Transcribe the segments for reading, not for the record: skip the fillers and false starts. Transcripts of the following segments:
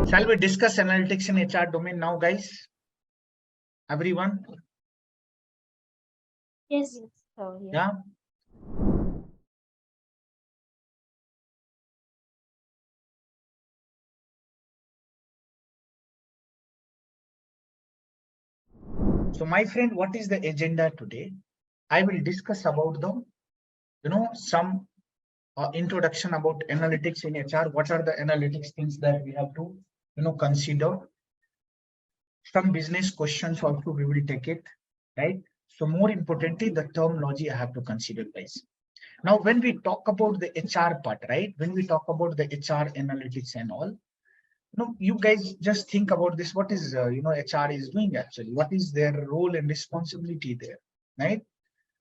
Shall we discuss analytics in HR domain now, guys? Everyone? Yes, yes. So, Yeah. So, my friend, what is the agenda today? I will discuss about the, some introduction about analytics in HR. What are the analytics things that we have to, consider? Some business questions also we will take it, right? So more importantly, the terminology I have to consider, guys. Now, when we talk about the HR part, right? When we talk about the HR analytics and all, you guys just think about this. What is, HR is doing actually? What is their role and responsibility there, right?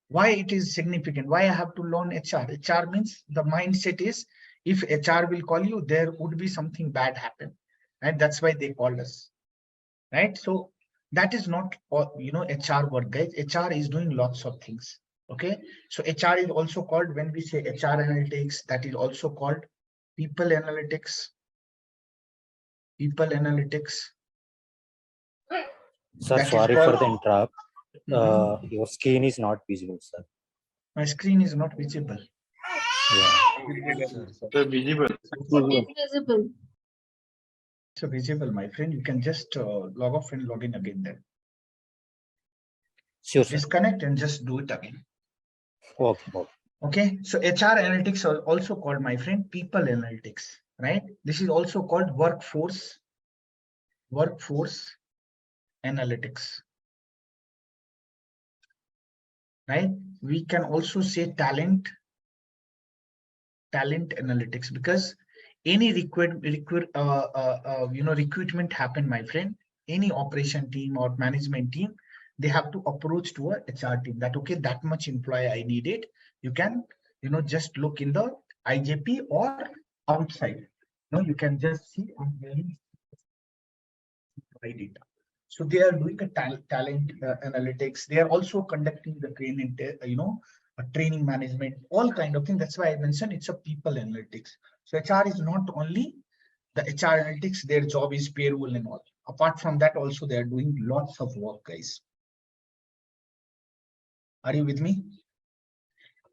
Why it is significant? Why I have to learn HR? HR means the mindset is if HR will call you, there would be something bad happen, and that's why they called us, right? So that is not, HR work, guys. HR is doing lots of things. Okay, so HR is also called, when we say HR analytics, that is also called people analytics. People analytics. Sir, That is sorry called- for the interrupt. Your screen is not visible, sir. My screen is not visible. Yeah. Visible. invisible. So visible, my friend. You can just log off and log in again then. Sure, sir. Disconnect and just do it again. Okay. Okay. Okay, so HR analytics are also called, my friend, people analytics, right? This is also called workforce analytics, right? We can also say talent analytics, because any recruitment happen, my friend, any operation team or management team, they have to approach to a HR team that, okay, that much employee I needed. You can, just look in the IJP or outside. You can just see data. So they are doing a talent analytics. They are also conducting the training, training management, all kind of things. That's why I mentioned it's a people analytics. So HR is not only the HR analytics, their job is payroll and all. Apart from that, also they are doing lots of work, guys. Are you with me?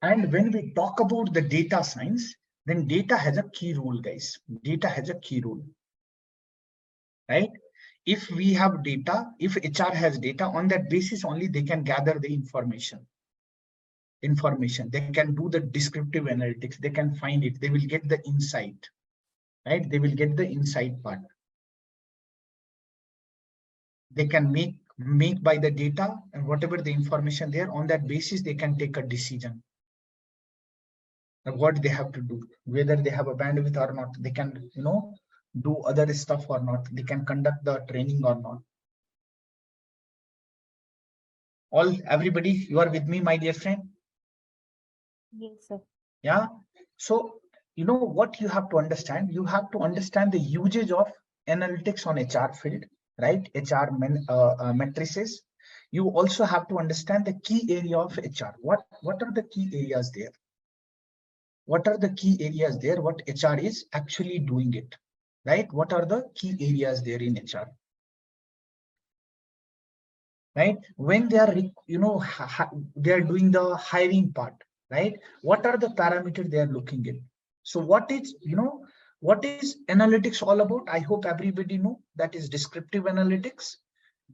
And when we talk about the data science, then data has a key role, guys. Data has a key role, right? If we have data, if HR has data, on that basis only they can gather the information. They can do the descriptive analytics, they can find it, they will get the insight, right? They will get the insight part. They can make by the data and whatever the information there, on that basis they can take a decision of what they have to do, whether they have a bandwidth or not, they can, do other stuff or not, they can conduct the training or not. Everybody, you are with me, my dear friend? Yes, sir. Yeah. So, what you have to understand, you have to understand the usage of analytics on HR field, right? HR matrices. You also have to understand the key area of HR. What are the key areas there? What are the key areas there? What HR is actually doing it, right? What are the key areas there in HR? Right? When they are, they are doing the hiring part, right? What are the parameters they are looking at? So what is, what is analytics all about? I hope everybody know that is descriptive analytics,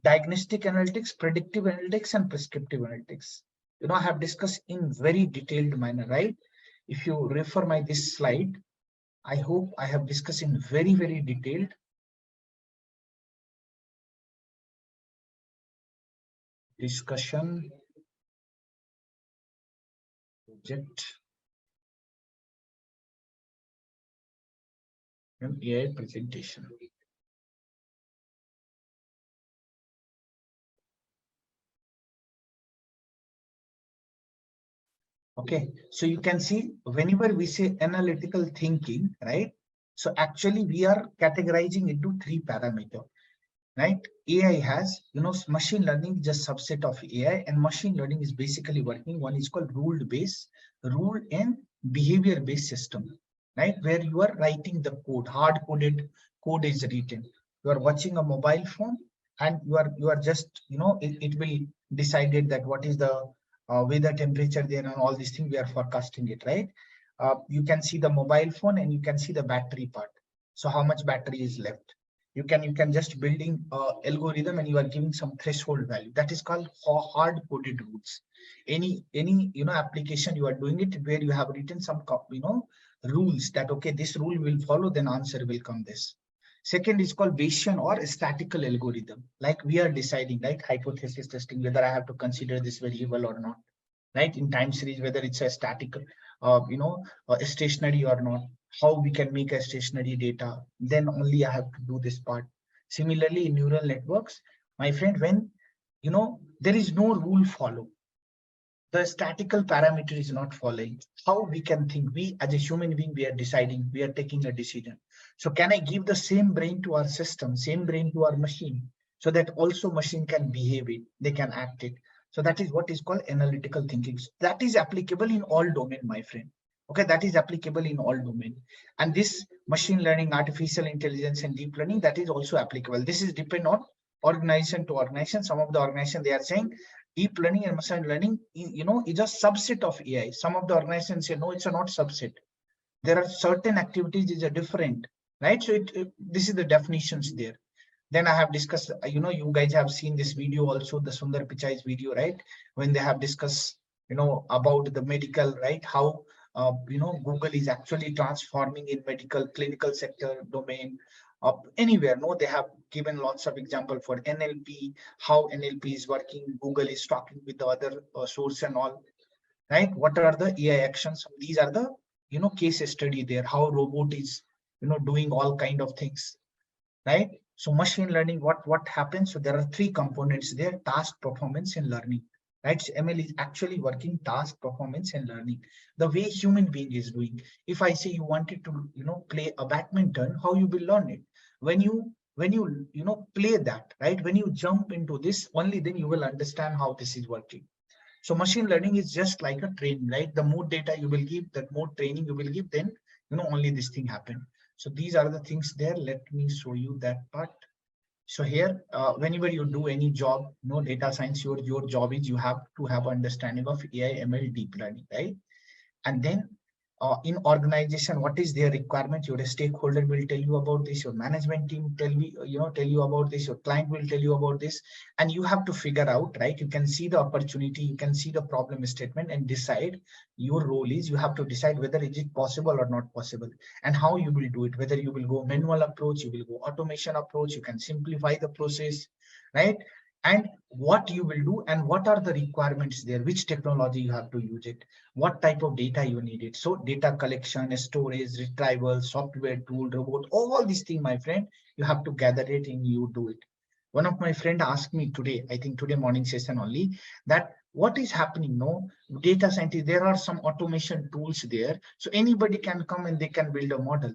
diagnostic analytics, predictive analytics, and prescriptive analytics. I have discussed in very detailed manner, right? If you refer this slide, I hope I have discussed in very, very detailed. Discussion. Project. And AI presentation. Okay, so you can see whenever we say analytical thinking, right? So actually we are categorizing into 3 parameters, right? AI has, machine learning is just subset of AI, and machine learning is basically working. One is called rule and behavior-based system. right? Where you are writing the code, hard-coded code is written. You are watching a mobile phone and you are just, it will decided that what is the weather temperature there and all these things we are forecasting it, right? You can see the mobile phone and you can see the battery part. So how much battery is left? You can just building algorithm and you are giving some threshold value. That is called hard-coded rules. Any application you are doing it where you have written some rules that okay, this rule will follow, then answer will come this. Second is called Bayesian or statistical algorithm. Like we are deciding, right? Hypothesis testing, whether I have to consider this variable or not, right? In time series, whether it's a static, a stationary or not, how we can make a stationary data, then only I have to do this part. Similarly, in neural networks, my friend, when, there is no rule follow, the statistical parameter is not following, how we can think? We as a human being, we are deciding, we are taking a decision. So can I give the same brain to our system, same brain to our machine, so that also machine can behave it, they can act it? So that is what is called analytical thinking. That is applicable in all domain, my friend. Okay, that is applicable in all domain. And this machine learning, artificial intelligence, and deep learning, that is also applicable. This is depend on organization to organization. Some of the organization, they are saying deep learning and machine learning, is a subset of AI. Some of the organizations say, no, it's a not subset. There are certain activities is a different, right? So this is the definitions there. Then I have discussed, you guys have seen this video also, the Sundar Pichai's video, right? When they have discussed, about the medical, right? How, Google is actually transforming in medical, clinical sector domain, anywhere. No, they have given lots of example for NLP, how NLP is working. Google is talking with the other source and all, right? What are the AI actions? These are the, case study there, how robot is, doing all kind of things, right? So machine learning, what happens? So there are three components there: task, performance, and learning, right? So ML is actually working task, performance, and learning, the way human being is doing. If I say you wanted to, play a badminton, how you will learn it? When you play that, right? When you jump into this, only then you will understand how this is working. So machine learning is just like a training, right? The more data you will give, that more training you will give, then only this thing happen. So these are the things there. Let me show you that part. So here, whenever you do any job, data science, your job is you have to have understanding of AI, ML, deep learning, right? And then in organization, what is their requirement? Your stakeholder will tell you about this, your management team tell you about this, your client will tell you about this, and you have to figure out, right? You can see the opportunity, you can see the problem statement, and decide. Your role is you have to decide whether is it possible or not possible, and how you will do it, whether you will go manual approach, you will go automation approach, you can simplify the process, right? And what you will do, and what are the requirements there, which technology you have to use it, what type of data you need it. So data collection, storage, retrieval, software tool, robot, all these things, my friend, you have to gather it and you do it. One of my friend asked me today, I think today morning session only, that what is happening? No, data scientist, there are some automation tools there, so anybody can come and they can build a model,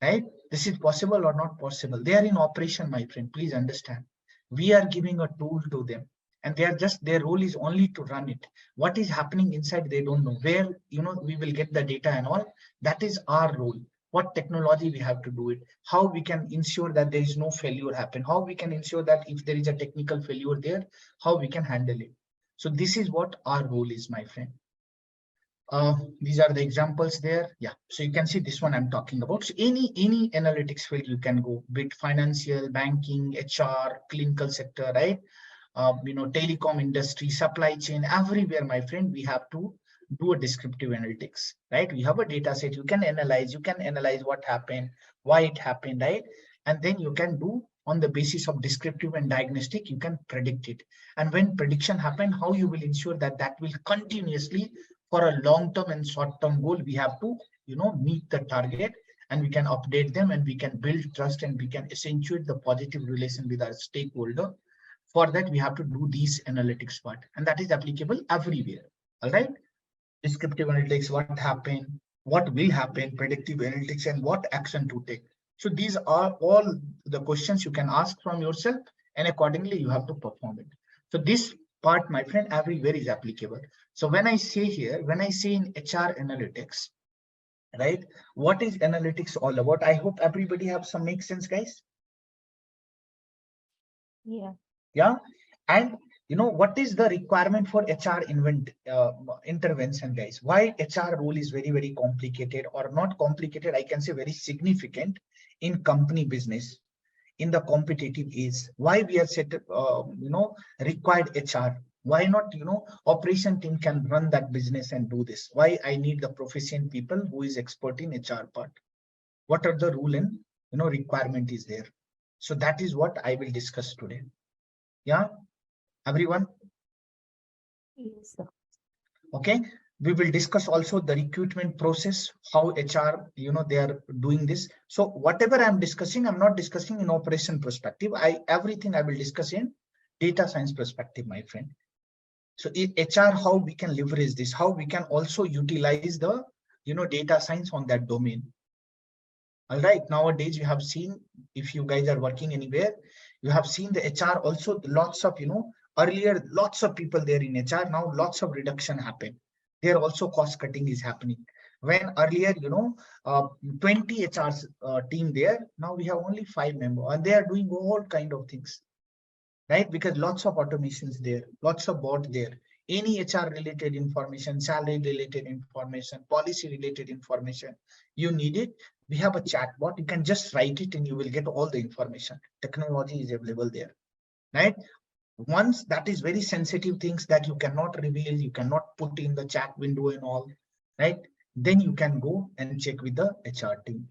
right? This is possible or not possible? They are in operation, my friend, please understand. We are giving a tool to them, and they are just, their role is only to run it. What is happening inside, they don't know. Where, we will get the data and all, that is our role. What technology we have to do it, how we can ensure that there is no failure happen, how we can ensure that if there is a technical failure there, how we can handle it. So this is what our role is, my friend. These are the examples there. Yeah, so you can see this one I'm talking about. So any analytics field you can go, be it financial, banking, HR, clinical sector, right? Telecom industry, supply chain, everywhere, my friend, we have to do a descriptive analytics, right? We have a data set, you can analyze what happened, why it happened, right? And then you can do, on the basis of descriptive and diagnostic, you can predict it. And when prediction happen, how you will ensure that that will continuously, for a long-term and short-term goal, we have to, meet the target, and we can update them, and we can build trust, and we can accentuate the positive relation with our stakeholder. For that, we have to do these analytics part, and that is applicable everywhere. All right. Descriptive analytics, what happened, what will happen, predictive analytics, and what action to take. So these are all the questions you can ask from yourself, and accordingly you have to perform it. So this part, my friend, everywhere is applicable. So when I say here, when I say in HR analytics, right? What is analytics all about? I hope everybody have some make sense, guys. Yeah. Yeah. And what is the requirement for HR intervention, guys? Why HR role is very, very complicated, or not complicated, I can say very significant in company business, in the competitive age. Why we are set, required HR? Why not, operation team can run that business and do this? Why I need the proficient people who is expert in HR part? What are the rule and, requirement is there? So that is what I will discuss today. Yeah, everyone. Yes, sir. Okay. We will discuss also the recruitment process, how HR, they are doing this. So whatever I'm discussing, I'm not discussing in operation perspective. Everything I will discuss in data science perspective, my friend. So in HR, how we can leverage this, how we can also utilize the, data science on that domain. All right. Nowadays, you have seen, if you guys are working anywhere, you have seen the HR also lots of, earlier, lots of people there in HR. Now, lots of reduction happened. There also cost cutting is happening. When earlier, 20 HRs team there, now we have only 5 members, and they are doing all kind of things, right? Because lots of automations there, lots of bot there. Any HR related information, salary related information, policy related information, you need it. We have a chat bot. You can just write it and you will get all the information. Technology is available there, right? Once that is very sensitive things that you cannot reveal, you cannot put in the chat window and all, right? Then you can go and check with the HR team.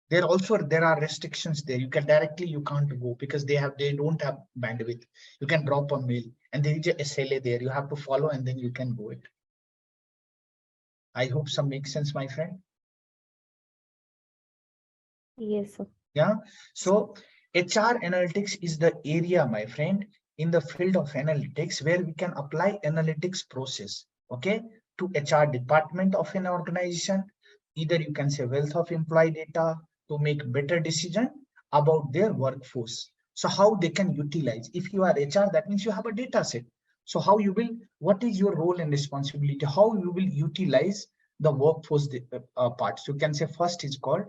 There are restrictions there. You can't go because they don't have bandwidth. You can drop a mail and there is a SLA there. You have to follow and then you can go it. I hope some makes sense, my friend. Yes, sir. Yeah. So HR analytics is the area, my friend, in the field of analytics where we can apply analytics process, okay, to HR department of an organization. Either you can say wealth of employee data to make better decision about their workforce. So how they can utilize. If you are HR, that means you have a data set. So what is your role and responsibility? How you will utilize the workforce parts. You can say first is called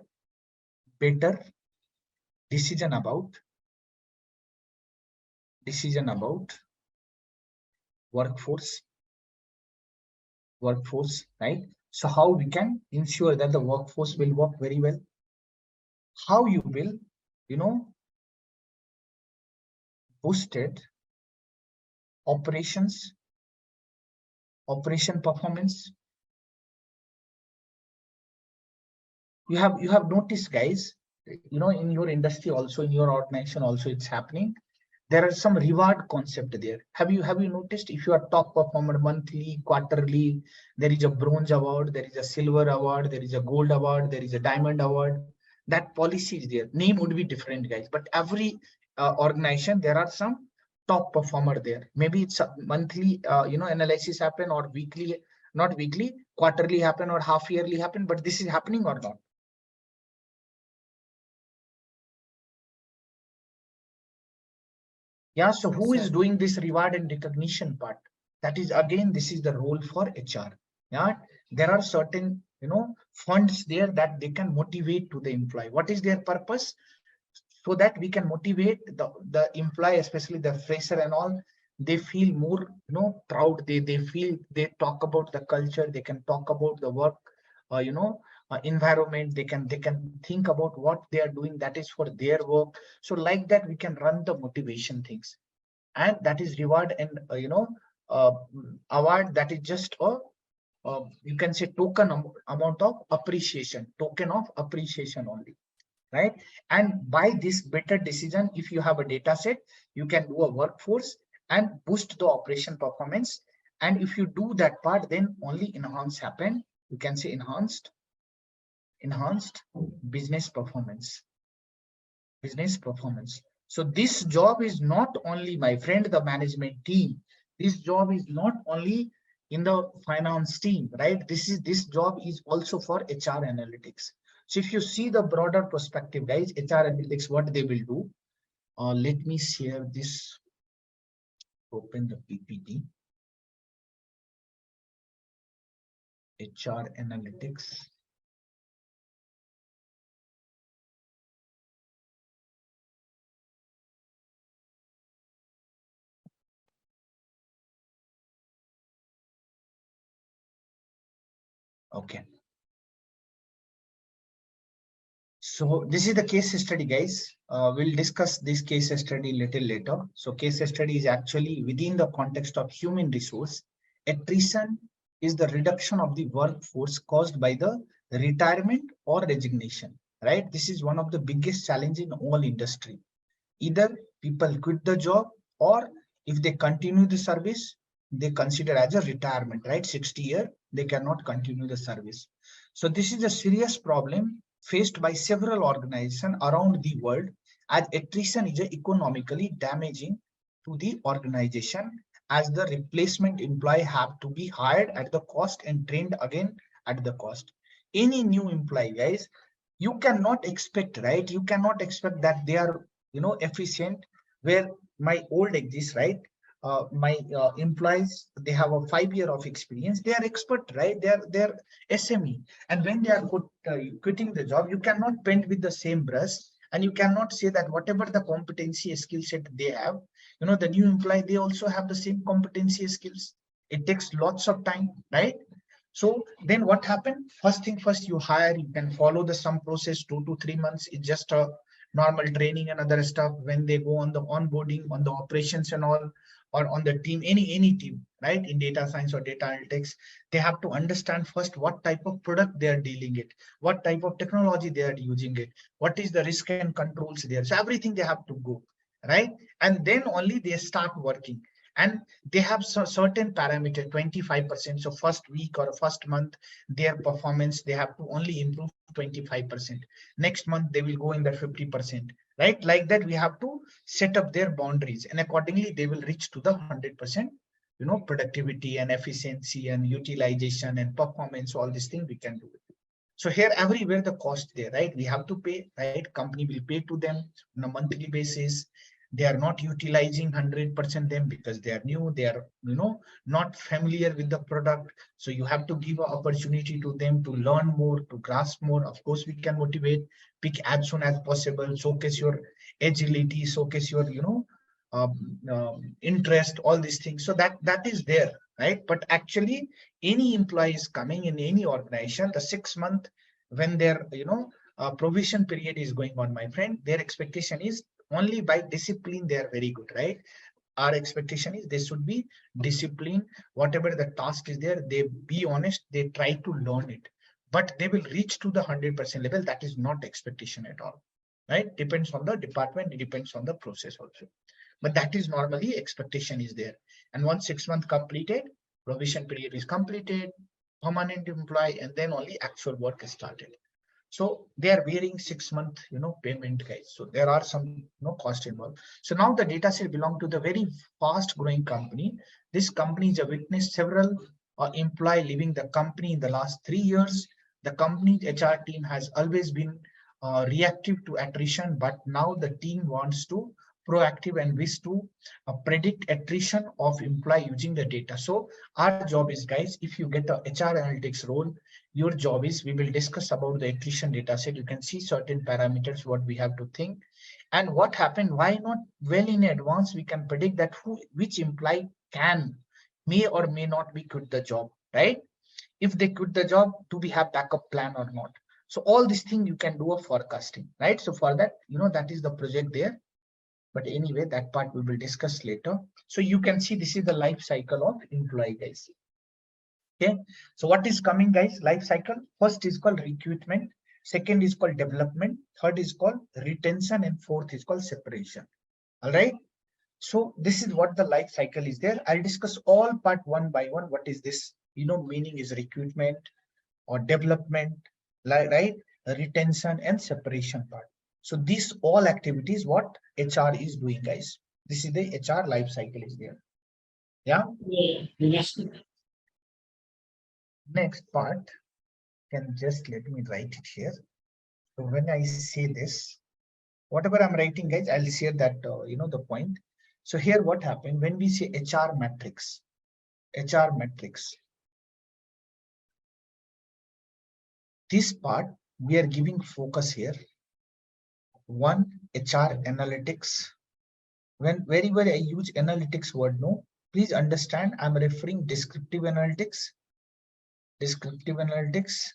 better decision about workforce, right? So how we can ensure that the workforce will work very well? How you will, boosted operation performance. You have noticed, guys, in your industry also, in your organization also, it's happening. There are some reward concept there. Have you noticed, if you are top performer monthly, quarterly, there is a bronze award, there is a silver award, there is a gold award, there is a diamond award. That policy is there. Name would be different, guys, but every organization, there are some top performer there. Maybe it's a monthly, analysis happen, or weekly, not weekly, quarterly happen, or half yearly happen, but this is happening or not? Yeah, so Yes, who is sir. doing this reward and recognition part? That is, again, this is the role for HR. Yeah, there are certain, funds there that they can motivate to the employee. What is their purpose? So that we can motivate the employee, especially the fresher and all. They feel more, proud. They talk about the culture. They can talk about the work, environment. They can think about what they are doing. That is for their work. So like that, we can run the motivation things, and that is reward and uh, award. That is just a you can say token amount of appreciation, token of appreciation only, right? And by this better decision, if you have a data set, you can do a workforce and boost the operation performance. And if you do that part, then only enhance happen. You can say enhanced business performance. So this job is not only, my friend, the management team. This job is not only in the finance team, right? This job is also for HR analytics. So if you see the broader perspective, guys, HR analytics, what they will do. Let me share this. Open the PPT. HR analytics. Okay. So this is the case study, guys. We'll discuss this case study little later. So case study is actually within the context of human resource. Attrition is the reduction of the workforce caused by the retirement or resignation, right? This is one of the biggest challenge in all industry. Either people quit the job, or if they continue the service, they consider as a retirement, right? 60 years, they cannot continue the service. So this is a serious problem faced by several organizations around the world, as attrition is economically damaging to the organization, as the replacement employee have to be hired at the cost and trained again at the cost. Any new employee, guys, you cannot expect, right? You cannot expect that they are, efficient, where my old exists, right? My employees, they have a 5 year of experience, they are expert, right? They're SME, and when they are quitting the job, you cannot paint with the same brush, and you cannot say that whatever the competency skill set they have, the new employee, they also have the same competency skills. It takes lots of time, right? So then what happened? First thing first, you hire, you can follow the some process, 2 to 3 months. It's just a normal training and other stuff. When they go on the onboarding, on the operations and all, or on the team, any team, right? In data science or data analytics, they have to understand first what type of product they are dealing it, what type of technology they are using it, what is the risk and controls there. So everything they have to go, right? And then only they start working. And they have certain parameter, 25%. So first week or first month, their performance, they have to only improve 25%. Next month, they will go in the 50%, right? Like that, we have to set up their boundaries, and accordingly, they will reach to the 100%, productivity and efficiency and utilization and performance, all these things we can do. So here, everywhere the cost there, right? We have to pay, right? Company will pay to them on a monthly basis. They are not utilizing 100% them because they are new, they are, not familiar with the product. So you have to give an opportunity to them to learn more, to grasp more. Of course, we can motivate, pick as soon as possible, showcase your agility, showcase your, interest, all these things. So that is there, right? But actually, any employee is coming in any organization, the 6 month when their, provision period is going on, my friend, their expectation is only by discipline, they are very good, right? Our expectation is they should be disciplined. Whatever the task is there, they be honest, they try to learn it, but they will reach to the 100% level. That is not expectation at all, right? Depends on the department, it depends on the process also, but that is normally expectation is there. And once 6 months completed, provision period is completed, permanent employee, and then only actual work is started. So they are wearing 6 month, payment, guys. So there are some, cost involved. So now the data set belong to the very fast growing company. This company is a witness several employee leaving the company in the last 3 years. The company's HR team has always been reactive to attrition, but now the team wants to proactive and wish to predict attrition of employee using the data. So our job is, guys, if you get a HR analytics role, your job is, we will discuss about the attrition data set. You can see certain parameters, what we have to think and what happened, why not well in advance, we can predict that which employee may or may not be quit the job, right? If they quit the job, do we have backup plan or not? So all these things you can do a forecasting, right? So for that, that is the project there. But anyway, that part we will discuss later. So you can see this is the life cycle of employee, guys. Okay, so what is coming, guys? Life cycle. First is called recruitment, second is called development, third is called retention, and fourth is called separation. All right, so this is what the life cycle is there. I'll discuss all part one by one. What is this? Meaning is recruitment or development, right? Retention and separation part. So these all activities what HR is doing, guys. This is the HR life cycle is there. Yeah. Yes. Next part, can just let me write it here. So when I say this, whatever I'm writing, guys, I'll share that, the point. So here what happened when we say HR metrics, this part we are giving focus here. One, HR analytics. Wherever I use analytics word, no, please understand I'm referring descriptive analytics. descriptive analytics,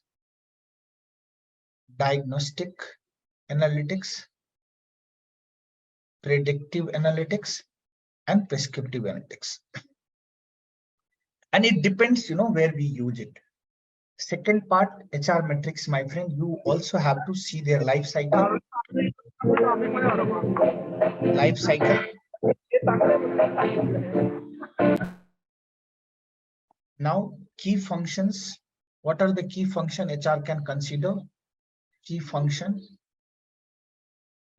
diagnostic analytics, predictive analytics, and prescriptive analytics. And it depends, where we use it. Second part, HR metrics, my friend, you also have to see their life cycle. Life cycle. Now, key functions. What are the key function HR can consider? Key function,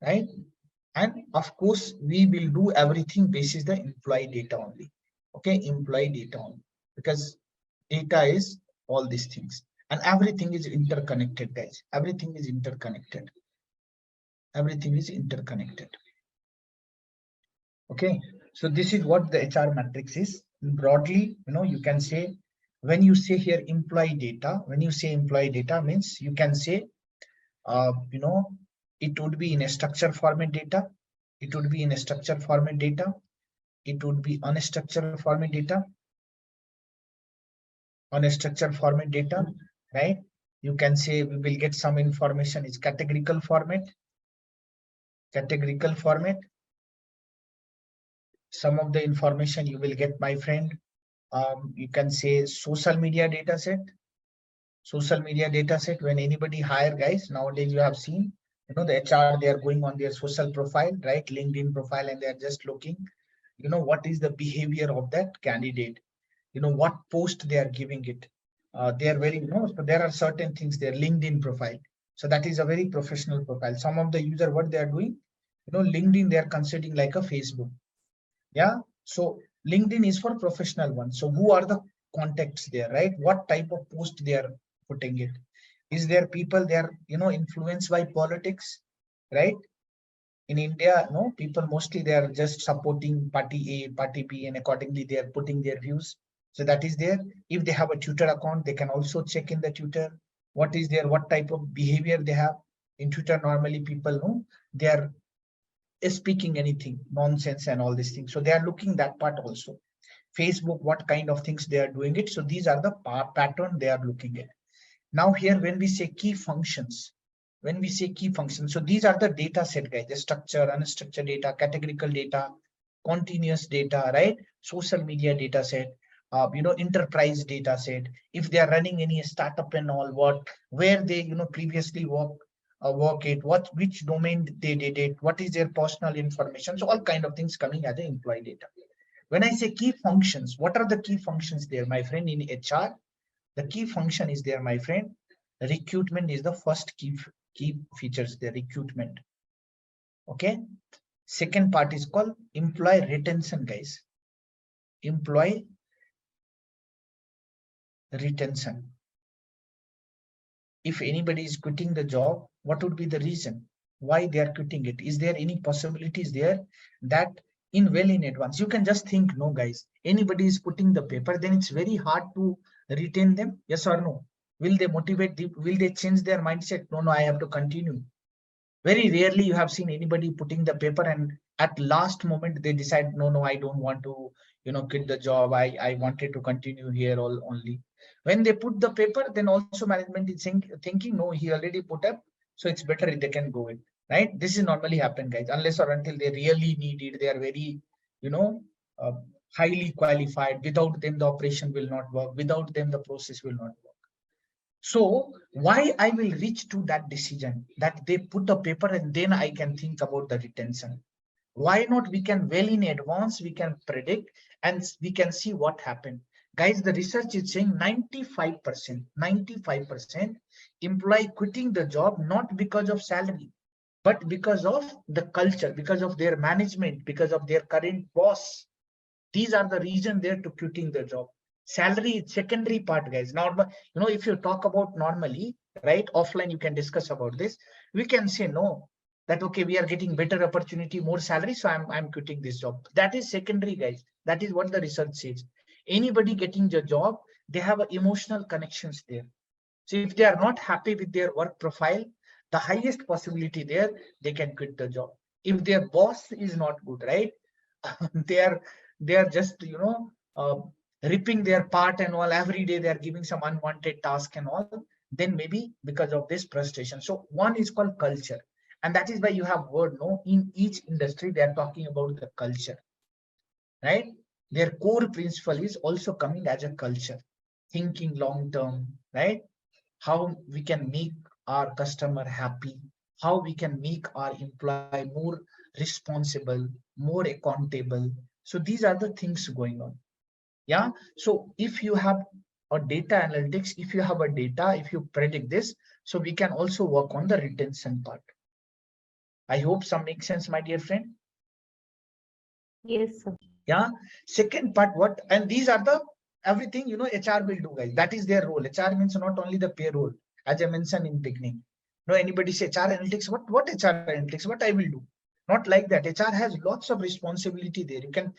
right? And of course, we will do everything basis the employee data only. Okay, employee data only, because data is all these things, and everything is interconnected, guys. Everything is interconnected. Everything is interconnected. Okay, so this is what the HR matrix is. Broadly, you can say, when you say here employee data, when you say employee data means you can say, it would be in a structured format data. It would be in a structured format data. It would be unstructured format data. On a structured format data, right? You can say we will get some information is categorical format. Categorical format. Some of the information you will get, my friend. You can say social media data set. Social media data set. When anybody hire, guys, nowadays you have seen, the HR, they are going on their social profile, right? LinkedIn profile, and they are just looking, what is the behavior of that candidate, what post they are giving it. They are very, so there are certain things there, LinkedIn profile. So that is a very professional profile. Some of the user, what they are doing, LinkedIn, they are considering like a Facebook. Yeah. So LinkedIn is for professional ones. So who are the contacts there, right? What type of post they are putting it? Is there people they are, influenced by politics, right? In India, no, people mostly they are just supporting party A, party B, and accordingly they are putting their views. So that is there. If they have a Twitter account, they can also check in the Twitter. What is there? What type of behavior they have in Twitter? Normally, people know they are speaking anything nonsense and all these things. So they are looking that part also. Facebook, what kind of things they are doing it. So these are the pattern they are looking at. Now here, when we say key functions, so these are the data set, guys, the structure, unstructured data, categorical data, continuous data, right? Social media data set, enterprise data set. If they are running any startup and all, where they, previously work it, which domain they did it, what is their personal information. So all kind of things coming as the employee data. When I say key functions, what are the key functions there, my friend? In HR, the key function is there, my friend. Recruitment is the first key features, the recruitment. Okay. Second part is called employee retention, guys. Employee retention. If anybody is quitting the job, what would be the reason why they are quitting it? Is there any possibilities there that in advance you can just think, no, guys, anybody is putting the paper, then it's very hard to retain them? Yes or no? Will they motivate? Will they change their mindset? No, I have to continue. Very rarely you have seen anybody putting the paper and at last moment they decide, no, I don't want to, quit the job. I wanted to continue here only. When they put the paper, then also management is thinking, no, he already put up, so it's better if they can go in, right? This is normally happen, guys, unless or until they really need it. They are very, highly qualified. Without them, the operation will not work. Without them, the process will not work. So why I will reach to that decision that they put the paper and then I can think about the retention? Why not? We can well in advance, we can predict and we can see what happened. Guys, the research is saying 95% employee quitting the job, not because of salary, but because of the culture, because of their management, because of their current boss. These are the reason they're to quitting the job. Salary is secondary part, guys. Now, if you talk about normally, right, offline, you can discuss about this. We can say no, that okay, we are getting better opportunity, more salary, so I'm quitting this job. That is secondary, guys. That is what the research says. Anybody getting the job, they have emotional connections there. So if they are not happy with their work profile, the highest possibility there, they can quit the job. If their boss is not good, right, they are just, ripping their part and all, every day they are giving some unwanted task and all, then maybe because of this frustration. So one is called culture. And that is why you have heard, no, in each industry, they are talking about the culture, right? Their core principle is also coming as a culture, thinking long term, right? How we can make our customer happy, how we can make our employee more responsible, more accountable. So these are the things going on. Yeah. So if you have a data analytics, if you have a data, if you predict this, so we can also work on the retention part. I hope some makes sense, my dear friend. Yes, sir. Yeah. Second part, what, and these are the everything, you know, HR will do, guys. That is their role. HR means not only the payroll, as I mentioned in beginning. No, anybody say HR analytics, what HR analytics, what I will do? Not like that. HR has lots of responsibility there. You can,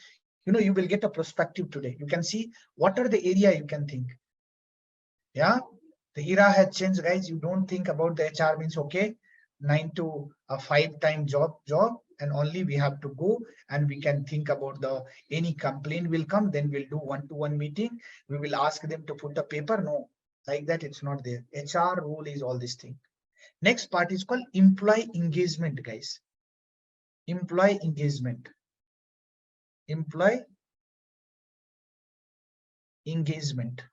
you know, you will get a perspective today. You can see what are the area you can think. Yeah. The era has changed, guys. You don't think about the HR means, okay, 9 to a 5-time job, and only we have to go and we can think about the any complaint will come, then we'll do one-to-one meeting. We will ask them to put a paper. No, like that, it's not there. HR role is all this thing. Next part is called employee engagement, guys. Employee engagement. Employee engagement.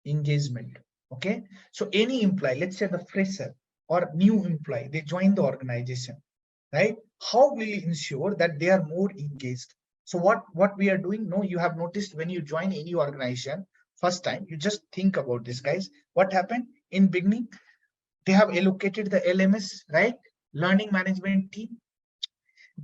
Engagement. Okay. So any employee, let's say the fresher or new employee, they join the organization, right? How will you ensure that they are more engaged? So what we are doing, no, you have noticed when you join any organization first time, you just think about this, guys. What happened in beginning? They have allocated the LMS, right? Learning management team.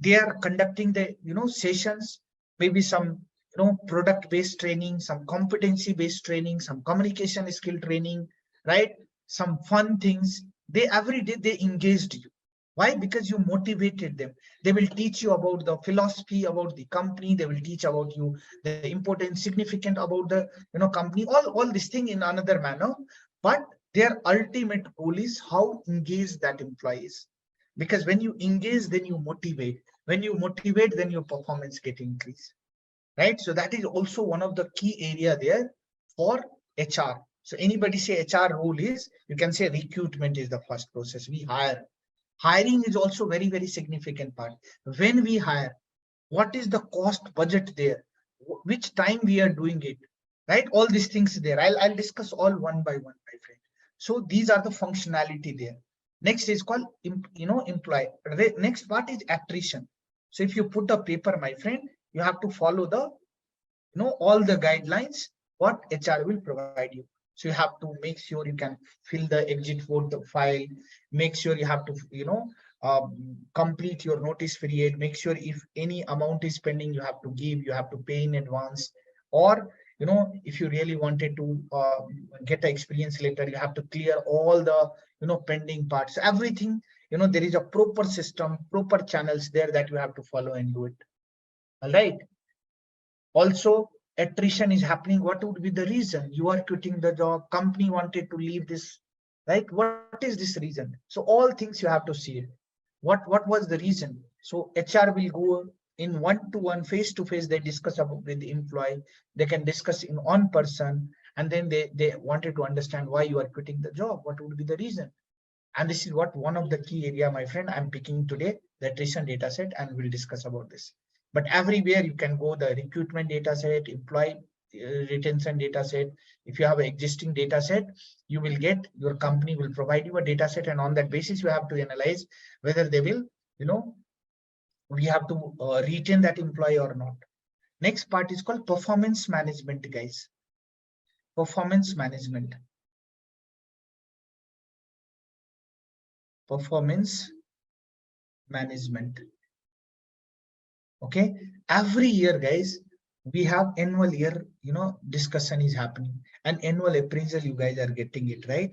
They are conducting the, you know, sessions, maybe some, you know, product based training, some competency based training, some communication skill training, right? Some fun things. They every day they engaged you. Why? Because you motivated them. They will teach you about the philosophy about the company. They will teach about you the important, significant about the, you know, company. All this thing in another manner, but their ultimate goal is how engaged that employee is. Because when you engage, then you motivate. When you motivate, then your performance get increased, right? So that is also one of the key area there for HR. So anybody say HR role is, you can say recruitment is the first process. We hire. Hiring is also very, very significant part. When we hire, what is the cost budget there? Which time we are doing it, right? All these things there. I'll discuss all one by one, my friend. So these are the functionality there. Next is called, you know, employee. Next part is attrition. So if you put a paper, my friend, you have to follow the, you know, all the guidelines what HR will provide you. So you have to make sure you can fill the exit vote file, make sure you have to, you know, complete your notice period, make sure if any amount is pending, you have to give, you have to pay in advance, or, you know, if you really wanted to get an experience letter, you have to clear all the, you know, pending parts, everything, you know, there is a proper system, proper channels there that you have to follow and do it. All right. Also, attrition is happening. What would be the reason? You are quitting the job, company wanted to leave this, right? What is this reason? So all things you have to see it. What was the reason? So HR will go in one-to-one, face-to-face, they discuss about with the employee, they can discuss in on person, and then they wanted to understand why you are quitting the job, what would be the reason. And this is what one of the key area, my friend, I'm picking today, the attrition data set, and we'll discuss about this. But everywhere you can go, the recruitment data set, employee retention data set. If you have an existing data set, you will get, your company will provide you a data set, and on that basis, you have to analyze whether they will, you know, we have to retain that employee or not. Next part is called performance management, guys. Performance management. Performance management. Okay, every year, guys, we have annual year, you know, discussion is happening, and annual appraisal, you guys are getting it, right?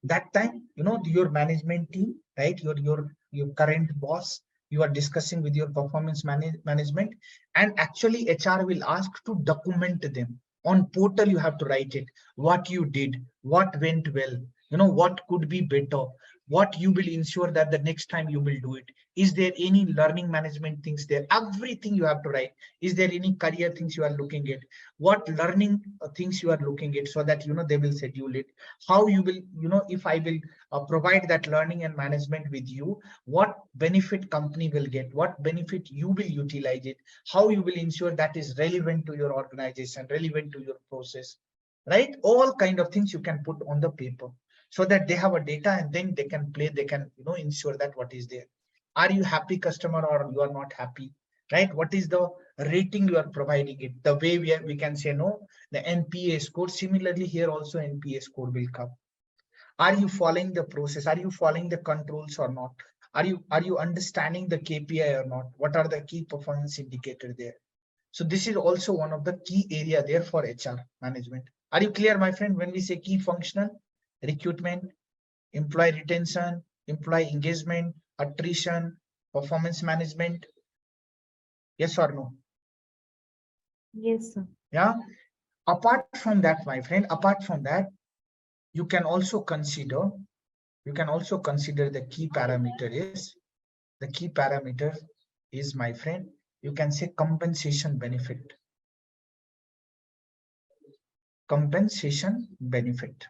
That time, you know, your management team, right? Your current boss, you are discussing with your performance management, and actually HR will ask to document them on portal. You have to write it, what you did, what went well, what could be better, what you will ensure that the next time you will do it. Is there any learning management things there? Everything you have to write. Is there any career things you are looking at? What learning things you are looking at, so that they will schedule it. How you will, if I will provide that learning and management with you, what benefit company will get, what benefit you will utilize it, how you will ensure that is relevant to your organization, relevant to your process, right? All kind of things you can put on the paper, so that they have a data, and then they can play, they can ensure that what is there. Are you happy customer or you are not happy, right? What is the rating you are providing it? The way we can say no, the NPA score. Similarly here also NPA score will come. Are you following the process? Are you following the controls or not? Are you understanding the KPI or not? What are the key performance indicator there? So this is also one of the key area there for HR management. Are you clear, my friend, when we say key functional? Recruitment, employee retention, employee engagement, attrition, performance management. Yes or no? Yes, sir. Yeah. Apart from that, my friend, apart from that, you can also consider the key parameter is, my friend, you can say compensation benefit. Compensation benefit,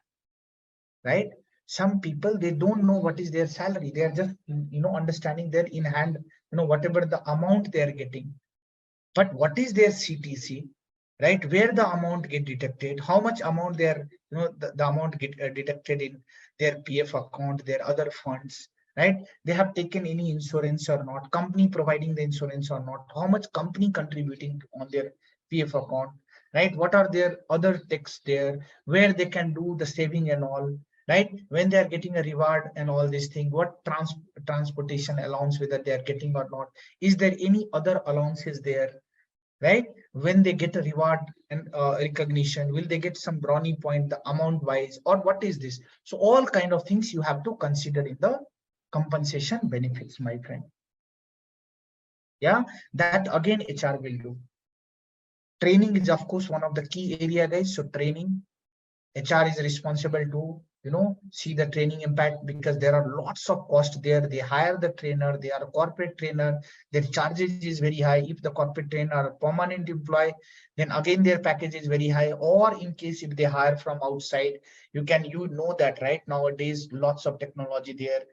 right? Some people, they don't know what is their salary. They are just understanding their in hand, whatever the amount they are getting. But what is their CTC, right? Where the amount get deducted, how much amount they are, the amount get deducted in their PF account, their other funds, right? They have taken any insurance or not, company providing the insurance or not, how much company contributing on their PF account, right? What are their other tax there, where they can do the saving and all, right? When they are getting a reward and all this thing, what transportation allowance, whether they are getting or not, is there any other allowances there, right? When they get a reward and recognition, will they get some brownie point, the amount wise, or what is this? So all kind of things you have to consider in the compensation benefits, my friend. Yeah, that again HR will do. Training is of course one of the key area, guys. So training, HR is responsible to see the training impact, because there are lots of cost there. They hire the trainer, they are a corporate trainer, their charges is very high. If the corporate trainer are a permanent employee, then again their package is very high. Or in case if they hire from outside, you know that, right? Nowadays lots of technology there.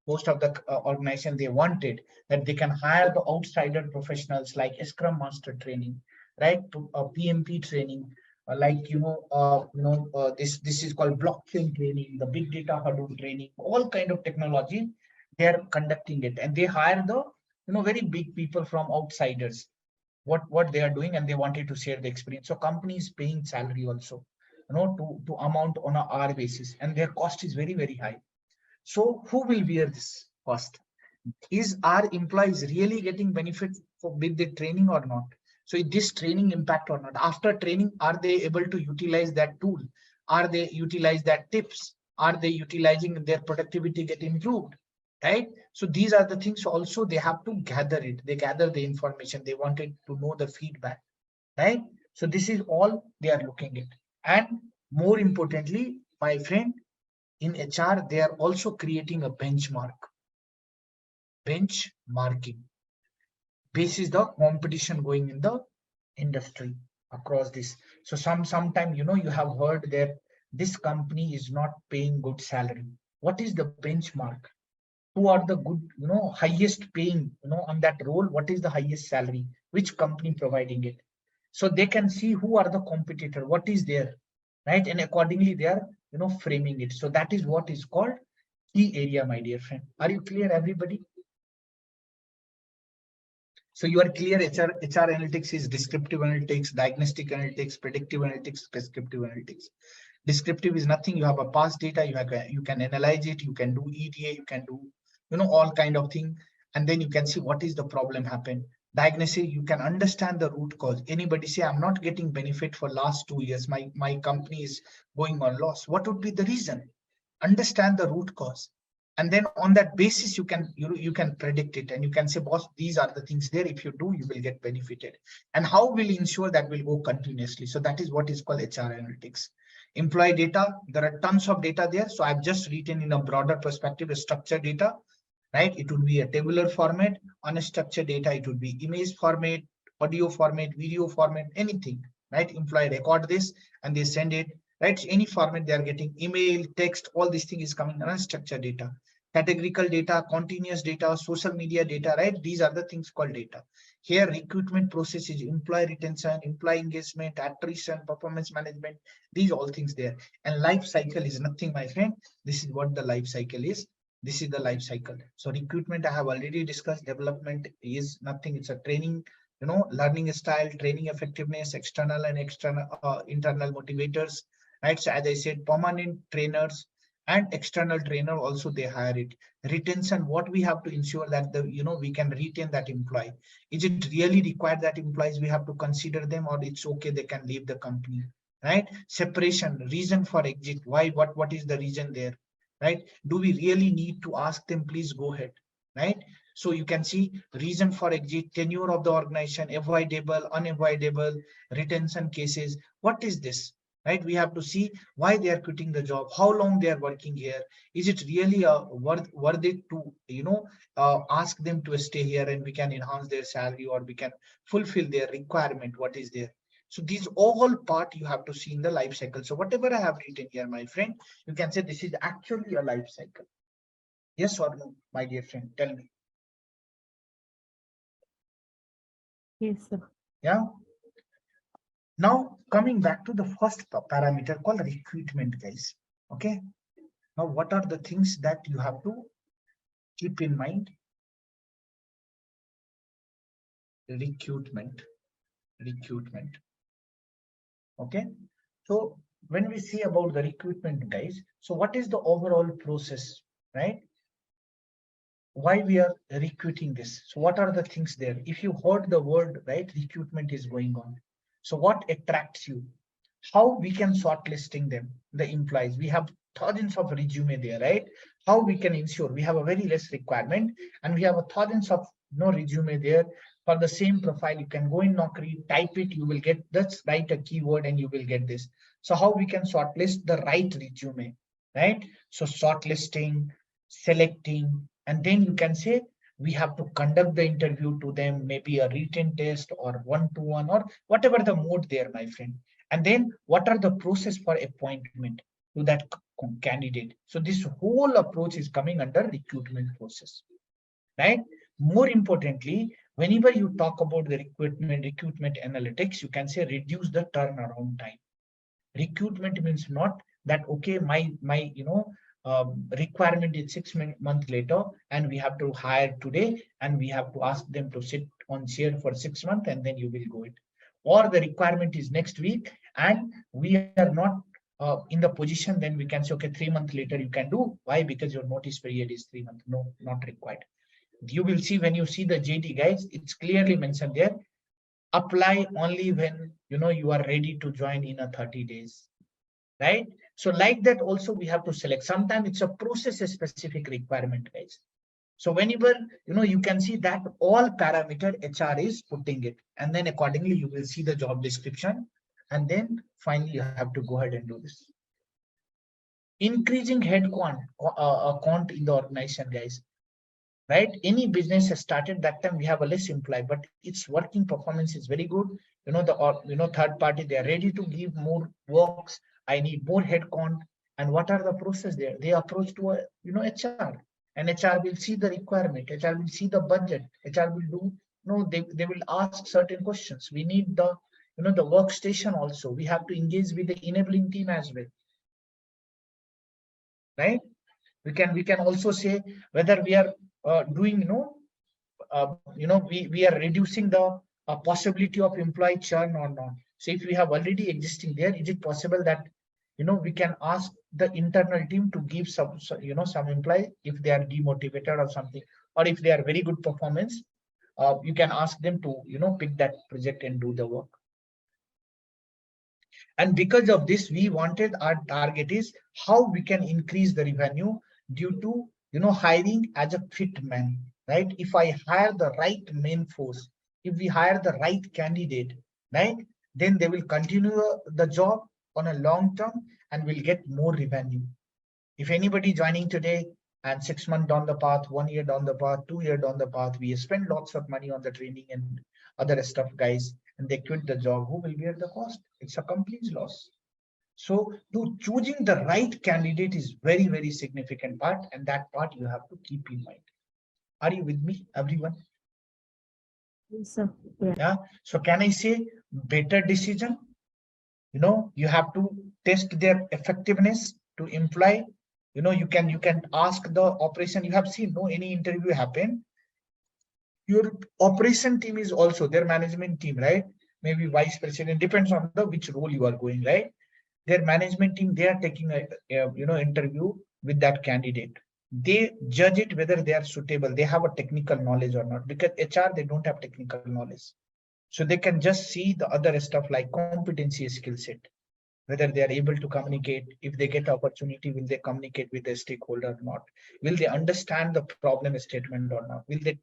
Most of the organization, they wanted that they can hire the outsider professionals like Scrum Master training, right? To PMP training, this is called blockchain training, the big data Hadoop training, all kind of technology. They are conducting it, and they hire the very big people from outsiders. What they are doing, and they wanted to share the experience. So company is paying salary also, to amount on a hour basis, and their cost is very, very high. So who will bear this cost? Is our employees really getting benefit with the training or not? So is this training impact or not? After training, are they able to utilize that tool? Are they utilize that tips? Are they utilizing their productivity get improved? Right? So these are the things also they have to gather it. They gather the information. They wanted to know the feedback, right? So this is all they are looking at. And more importantly, my friend, in HR, they are also creating a benchmarking. This is the competition going in the industry across this. So sometime, you have heard that this company is not paying good salary. What is the benchmark? Who are the good, highest paying, on that role? What is the highest salary? Which company providing it? So they can see who are the competitor, what is there, right? And accordingly, they are, framing it. So that is what is called key area, my dear friend. Are you clear, everybody? So you are clear, HR analytics is descriptive analytics, diagnostic analytics, predictive analytics, prescriptive analytics. Descriptive is nothing. You have a past data, you can analyze it, you can do EDA, you can do, all kind of thing. And then you can see what is the problem happen. Diagnostic, you can understand the root cause. Anybody say, I'm not getting benefit for last 2 years. My company is going on loss. What would be the reason? Understand the root cause. And then on that basis, you can predict it, and you can say, boss, these are the things there. If you do, you will get benefited. And how will ensure that will go continuously? So that is what is called HR analytics. Employee data, there are tons of data there. So I've just written in a broader perspective, a structured data, right? It would be a tabular format. Unstructured data, it would be image format, audio format, video format, anything, right? Employee record this and they send it, right? Any format they are getting, email, text, all these things is coming unstructured data. Categorical data, continuous data, social media data, right? These are the things called data. Here, recruitment process is employee retention, employee engagement, attrition, performance management, these all things there. And life cycle is nothing, my friend. This is what the life cycle is. This is the life cycle. So recruitment, I have already discussed. Development is nothing. It's a training, learning style, training effectiveness, external and internal motivators, right? So as I said, permanent trainers and external trainer also they hire it. Retention, what we have to ensure that we can retain that employee. Is it really required that employees we have to consider them, or it's okay they can leave the company, right? Separation, reason for exit, why, what is the reason there, right? Do we really need to ask them, please go ahead, right? So you can see reason for exit, tenure of the organization, avoidable, unavoidable, retention cases. What is this, right? We have to see why they are quitting the job, how long they are working here. Is it really worth it to ask them to stay here, and we can enhance their salary, or we can fulfill their requirement, what is there. So these all part you have to see in the life cycle. So whatever I have written here, my friend, you can say this is actually a life cycle. Yes or no, my dear friend, tell me. Yes, sir. Yeah. Now coming back to the first parameter called recruitment, guys. Okay. Now what are the things that you have to keep in mind? Recruitment. Okay. So when we see about the recruitment, guys, so what is the overall process, right? Why we are recruiting this? So what are the things there? If you heard the word, right, recruitment is going on. So what attracts you? How we can shortlisting them, the employees? We have thousands of resume there, right? How we can ensure we have a very less requirement, and we have a thousands of resume there for the same profile. You can go in Naukri, type it, you will get, that's write a keyword and you will get this. So how we can shortlist the right resume, right? So shortlisting, selecting, and then you can say we have to conduct the interview to them, maybe a written test or one-to-one or whatever the mode there, my friend. And then what are the process for appointment to that candidate? So this whole approach is coming under recruitment process, right? More importantly, whenever you talk about the recruitment analytics, you can say reduce the turnaround time. Recruitment means not that, okay, my requirement is 6 months later and we have to hire today and we have to ask them to sit on chair for 6 months and then you will go it. Or the requirement is next week and we are not in the position, then we can say, okay, 3 months later you can do. Why? Because your notice period is 3 months. No, not required. You will see when you see the JD, guys, it's clearly mentioned there. Apply only when you are ready to join in a 30 days, right? So like that also we have to select. Sometimes it's a process specific requirement, guys. So whenever you can see that all parameter HR is putting it, and then accordingly you will see the job description, and then finally you have to go ahead and do this. Increasing head count in the organization, guys. Right? Any business has started, that time we have a less employee, but its working performance is very good. The third party, they are ready to give more works. I need more headcount. And what are the process there? They approach to a HR, and HR will see the requirement. HR will see the budget. HR will do. They will ask certain questions. We need the the workstation also. We have to engage with the enabling team as well. Right? We can also say whether we are doing we are reducing the possibility of employee churn or not. So if we have already existing there, is it possible that we can ask the internal team to give some employee, if they are demotivated or something, or if they are very good performance, you can ask them to pick that project and do the work. And because of this, we wanted, our target is how we can increase the revenue due to hiring as a fit man, right? If I hire the right main force, if we hire the right candidate, right, then they will continue the job on a long term, and we'll get more revenue. If anybody joining today and 6 months down the path, 1 year down the path, 2 year down the path, we spend lots of money on the training and other stuff, guys, and they quit the job, who will bear the cost? It's a company's loss. So choosing the right candidate is very, very significant part, and that part you have to keep in mind. Are you with me, everyone? Yes, sir. Yeah. So can I say better decision? You have to test their effectiveness to employ. You can ask the operation. You have seen any interview happen. Your operation team is also their management team, right? Maybe vice president, depends on which role you are going, right? Their management team, they are taking a interview with that candidate. They judge it whether they are suitable, they have a technical knowledge or not, because HR, they don't have technical knowledge. So they can just see the other stuff like competency, skill set, whether they are able to communicate. If they get opportunity, will they communicate with the stakeholder or not? Will they understand the problem statement or not? Will they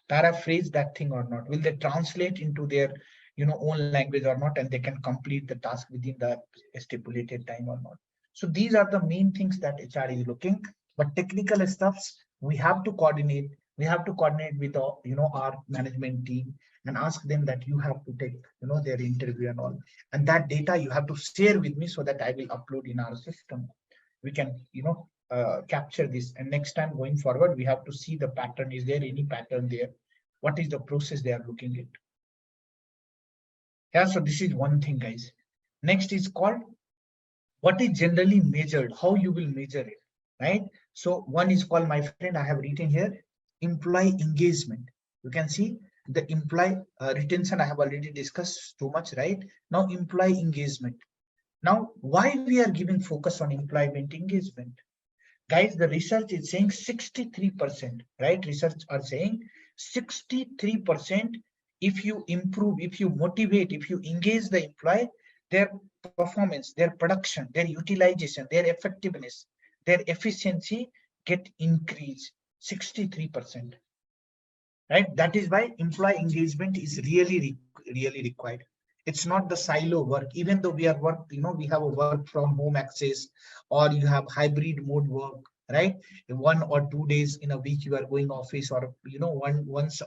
paraphrase that thing or not? Will they translate into their own language or not, and they can complete the task within the stipulated time or not? So these are the main things that HR is looking. But technical stuffs, we have to coordinate with our management team and ask them that you have to take their interview and all, and that data you have to share with me so that I will upload in our system. We can capture this, and next time going forward, we have to see the pattern. Is there any pattern there? What is the process they are looking at? Yeah, so this is one thing, guys. Next is called what is generally measured, how you will measure it, right? So one is called, my friend, I have written here, employee engagement. You can see the employee retention I have already discussed too much, right? Now employee engagement. Now, why we are giving focus on employment engagement? Guys, the research is saying 63%, right? Research are saying 63%. If you improve, if you motivate, if you engage the employee, their performance, their production, their utilization, their effectiveness, their efficiency get increased 63%. Right? That is why employee engagement is really required. It's not the silo work, even though we are we have a work from home access, or you have hybrid mode work, right? 1 or 2 days in a week you are going office, or once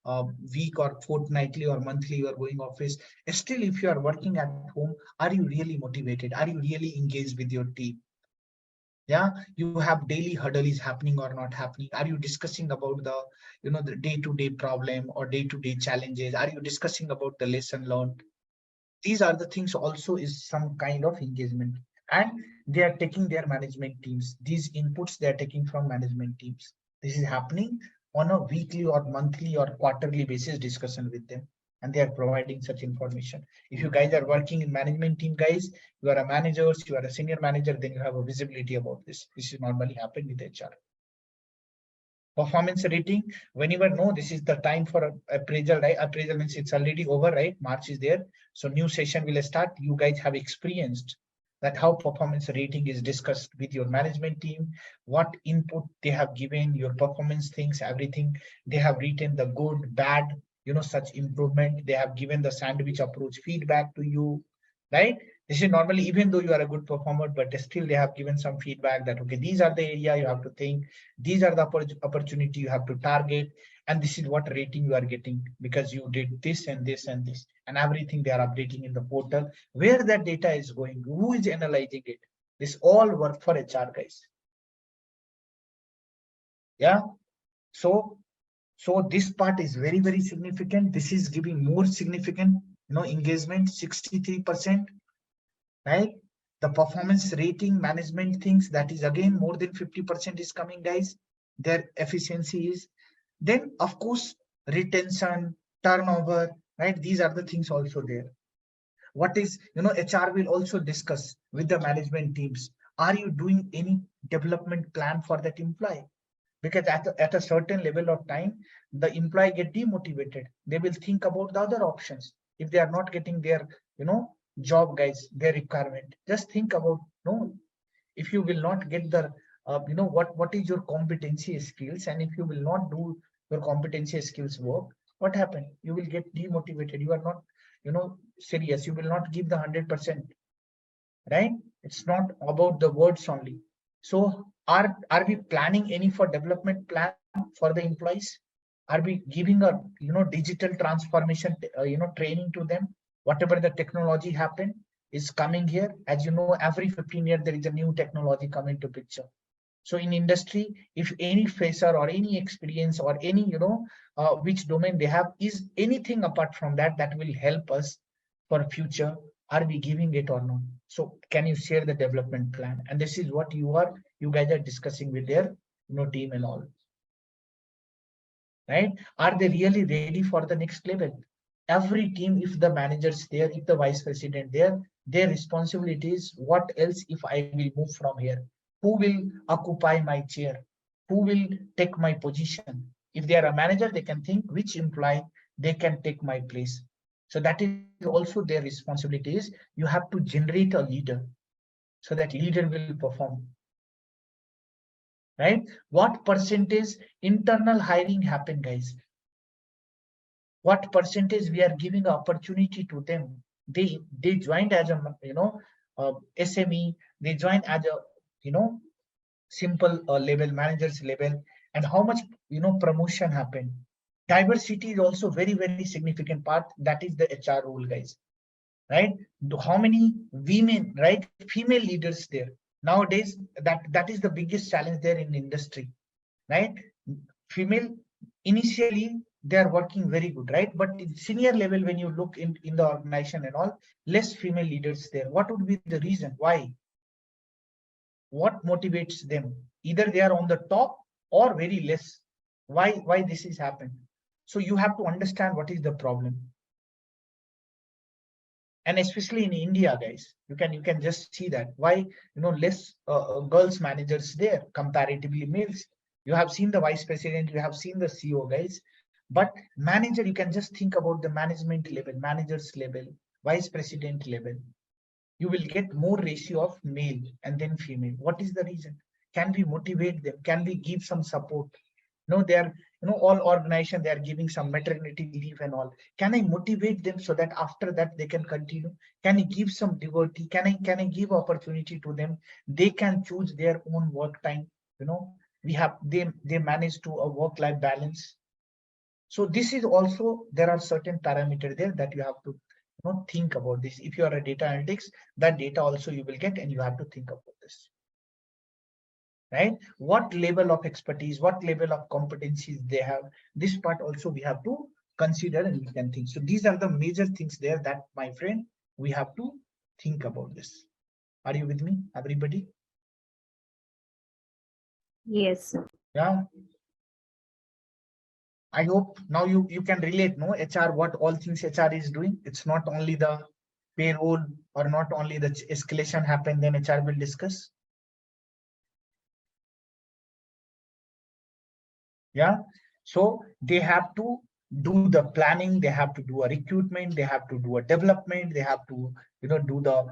a week or fortnightly or monthly you are going office. Still, if you are working at home, are you really motivated? Are you really engaged with your team? Yeah, you have daily huddle is happening or not happening? Are you discussing about the the day-to-day problem or day-to-day challenges? Are you discussing about the lesson learned? These are the things also is some kind of engagement, and they are taking their management teams, these inputs they are taking from management teams. This is happening on a weekly or monthly or quarterly basis discussion with them, and they are providing such information. If you guys are working in management team, guys, you are a manager, you are a senior manager, then you have a visibility about this. This is normally happen with HR. Performance rating, whenever this is the time for appraisal, right? Appraisal means it's already over, right? March is there, so new session will start. You guys have experienced that how performance rating is discussed with your management team, what input they have given, your performance things, everything. They have written the good, bad, such improvement. They have given the sandwich approach feedback to you, right? This is normally, even though you are a good performer, but still they have given some feedback that, okay, these are the area you have to think, these are the opportunity you have to target, and this is what rating you are getting because you did this and this and this, and everything they are updating in the portal. Where that data is going, who is analyzing it? This all work for HR, guys. Yeah. So this part is very significant. This is giving more significant, engagement, 63%. Right? The performance rating management things, that is again more than 50% is coming, guys. Their efficiency is. Then of course, retention, turnover, right? These are the things also there. What is, HR will also discuss with the management teams. Are you doing any development plan for that employee? Because at a certain level of time, the employee get demotivated. They will think about the other options. If they are not getting their, job, guys, their requirement, just think about, if you will not get the, what is your competency skills, and if you will not do your competency skills work, what happened? You will get demotivated. You are not, serious. You will not give the 100%. right? It's not about the words only. So are we planning any for development plan for the employees? Are we giving a digital transformation training to them? Whatever the technology happened is coming here. As you know, every 15 years there is a new technology coming to picture. So in industry, if any phaser or any experience or any which domain they have is anything apart from that that will help us for future, are we giving it or not? So can you share the development plan? And this is what you guys are discussing with their team and all, right? Are they really ready for the next level? Every team, if the manager's there, if the vice president there, their responsibility is what else if I will move from here? Who will occupy my chair? Who will take my position? If they are a manager, they can think which employee they can take my place. So that is also their responsibility is you have to generate a leader so that leader will perform. Right? What percentage internal hiring happen, guys? What percentage we are giving opportunity to them? They joined as a SME, they joined as a simple level, managers level, and how much promotion happened. Diversity is also very significant part. That is the HR role, guys, right? How many women, right, female leaders there nowadays? That is the biggest challenge there in the industry, right? Female initially they are working very good, right? But in senior level, when you look in the organization and all, less female leaders there. What would be the reason? Why? What motivates them? Either they are on the top or very less. Why this is happened? So you have to understand what is the problem. And especially in India, guys, you can just see that why less girls managers there comparatively males. You have seen the vice president, you have seen the CEO, guys, but manager, you can just think about the management level, managers level, vice president level. You will get more ratio of male and then female. What is the reason? Can we motivate them? Can we give some support? They are all organization, they are giving some maternity leave and all. Can I motivate them so that after that they can continue? Can I give some devotee? Can I give opportunity to them? They can choose their own work time. They manage to a work-life balance. So this is also, there are certain parameters there that you have to think about this. If you are a data analytics, that data also you will get and you have to think about this. Right? What level of expertise, what level of competencies they have, this part also we have to consider and we can think. So these are the major things there that, my friend, we have to think about this. Are you with me, everybody? Yes. Yeah. I hope now you can relate, no, HR, what all things HR is doing. It's not only the payroll or not only the escalation happen, then HR will discuss. Yeah, so they have to do the planning, they have to do a recruitment, they have to do a development, they have to do the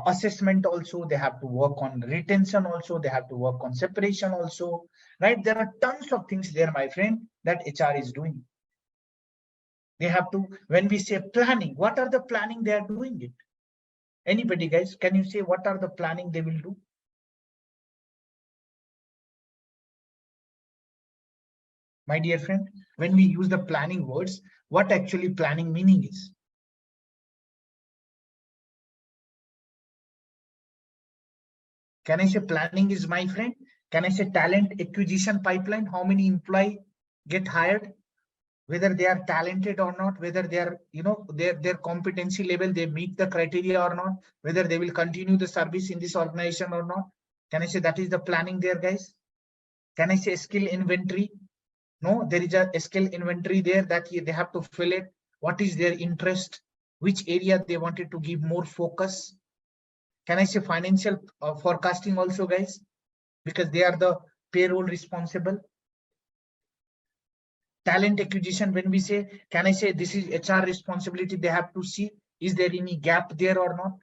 assessment also, they have to work on retention also, they have to work on separation also, right? There are tons of things there, my friend, that HR is doing. They have to, when we say planning, what are the planning they are doing it? Anybody, guys, can you say what are the planning they will do? My dear friend, when we use the planning words, what actually planning meaning is? Can I say planning is, my friend? Can I say talent acquisition pipeline? How many employee get hired? Whether they are talented or not, whether they are, their competency level, they meet the criteria or not, whether they will continue the service in this organization or not. Can I say that is the planning there, guys? Can I say skill inventory? No, there is a skill inventory there that they have to fill it. What is their interest? Which area they wanted to give more focus? Can I say financial forecasting also, guys? Because they are the payroll responsible. Talent acquisition, when we say, can I say this is HR responsibility? They have to see, is there any gap there or not?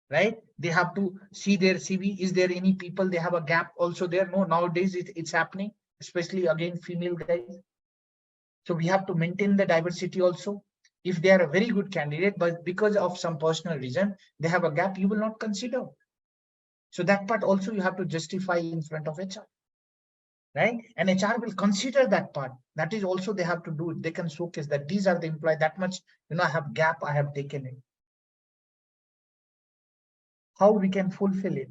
Right? They have to see their CV. Is there any people they have a gap also there? No, nowadays it's happening, especially again female guys. So we have to maintain the diversity also. If they are a very good candidate, but because of some personal reason, they have a gap, you will not consider. So that part also you have to justify in front of HR, right? And HR will consider that part. That is also they have to do it. They can showcase that these are the employee that much, I have gap, I have taken it. How we can fulfill it?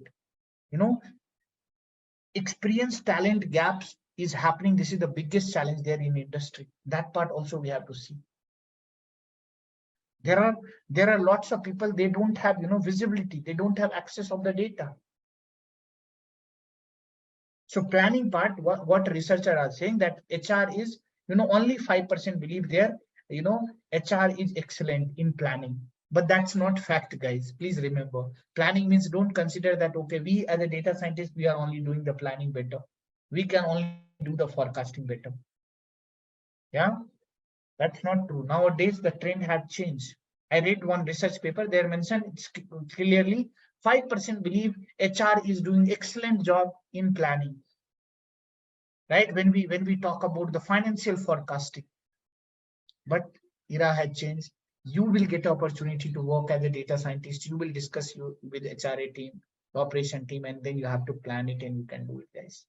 Experience talent gaps is happening. This is the biggest challenge there in industry. That part also we have to see. There are lots of people, they don't have visibility, they don't have access of the data. So planning part, what researchers are saying that HR is only 5% believe there HR is excellent in planning. But that's not fact, guys. Please remember, planning means don't consider that okay, we as a data scientist, we are only doing the planning better, we can only do the forecasting better. Yeah, that's not true. Nowadays the trend had changed. I read one research paper, there mentioned it's clearly 5% believe HR is doing excellent job in planning, right? When we talk about the financial forecasting. But era had changed. You will get opportunity to work as a data scientist. You will discuss with HRA team, the operation team, and then you have to plan it and you can do it, guys.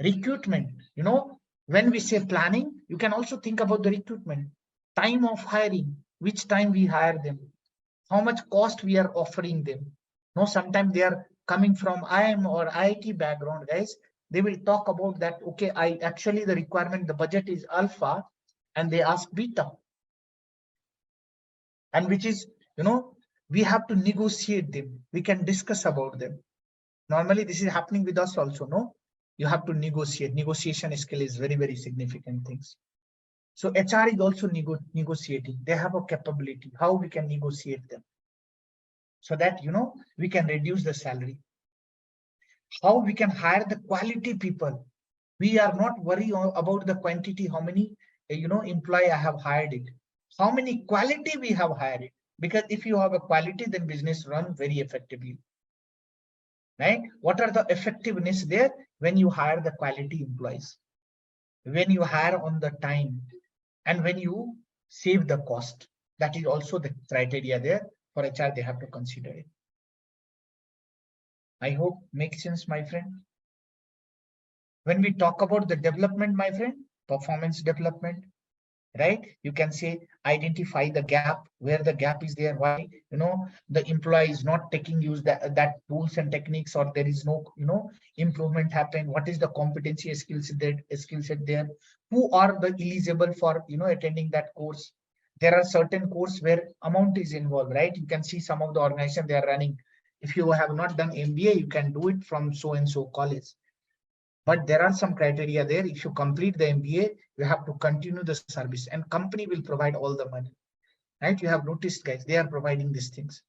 Recruitment, when we say planning, you can also think about the recruitment. Time of hiring, which time we hire them, how much cost we are offering them. Sometimes they are coming from IIM or IIT background, guys. They will talk about that, okay, actually the requirement, the budget is alpha, and they ask beta. And which is, we have to negotiate them. We can discuss about them. Normally, this is happening with us also, no? You have to negotiate. Negotiation skill is very, very significant things. So HR is also negotiating. They have a capability, how we can negotiate them. So that, we can reduce the salary. How we can hire the quality people. We are not worried about the quantity, how many, employee I have hired it. How many quality we have hired it. Because if you have a quality, then business run very effectively. Right? What are the effectiveness there? When you hire the quality employees, when you hire on the time, and when you save the cost. That is also the criteria there for HR, they have to consider it. I hope makes sense, my friend. When we talk about the development, my friend, performance development, right? You can say identify the gap, where the gap is there, why the employee is not taking use that tools and techniques, or there is no improvement happen. What is the competency skill set there? Who are the eligible for attending that course? There are certain courses where amount is involved, right? You can see some of the organization they are running. If you have not done MBA, you can do it from so and so college. But there are some criteria there. If you complete the MBA, you have to continue the service, and company will provide all the money, right? You have noticed, guys, they are providing these things.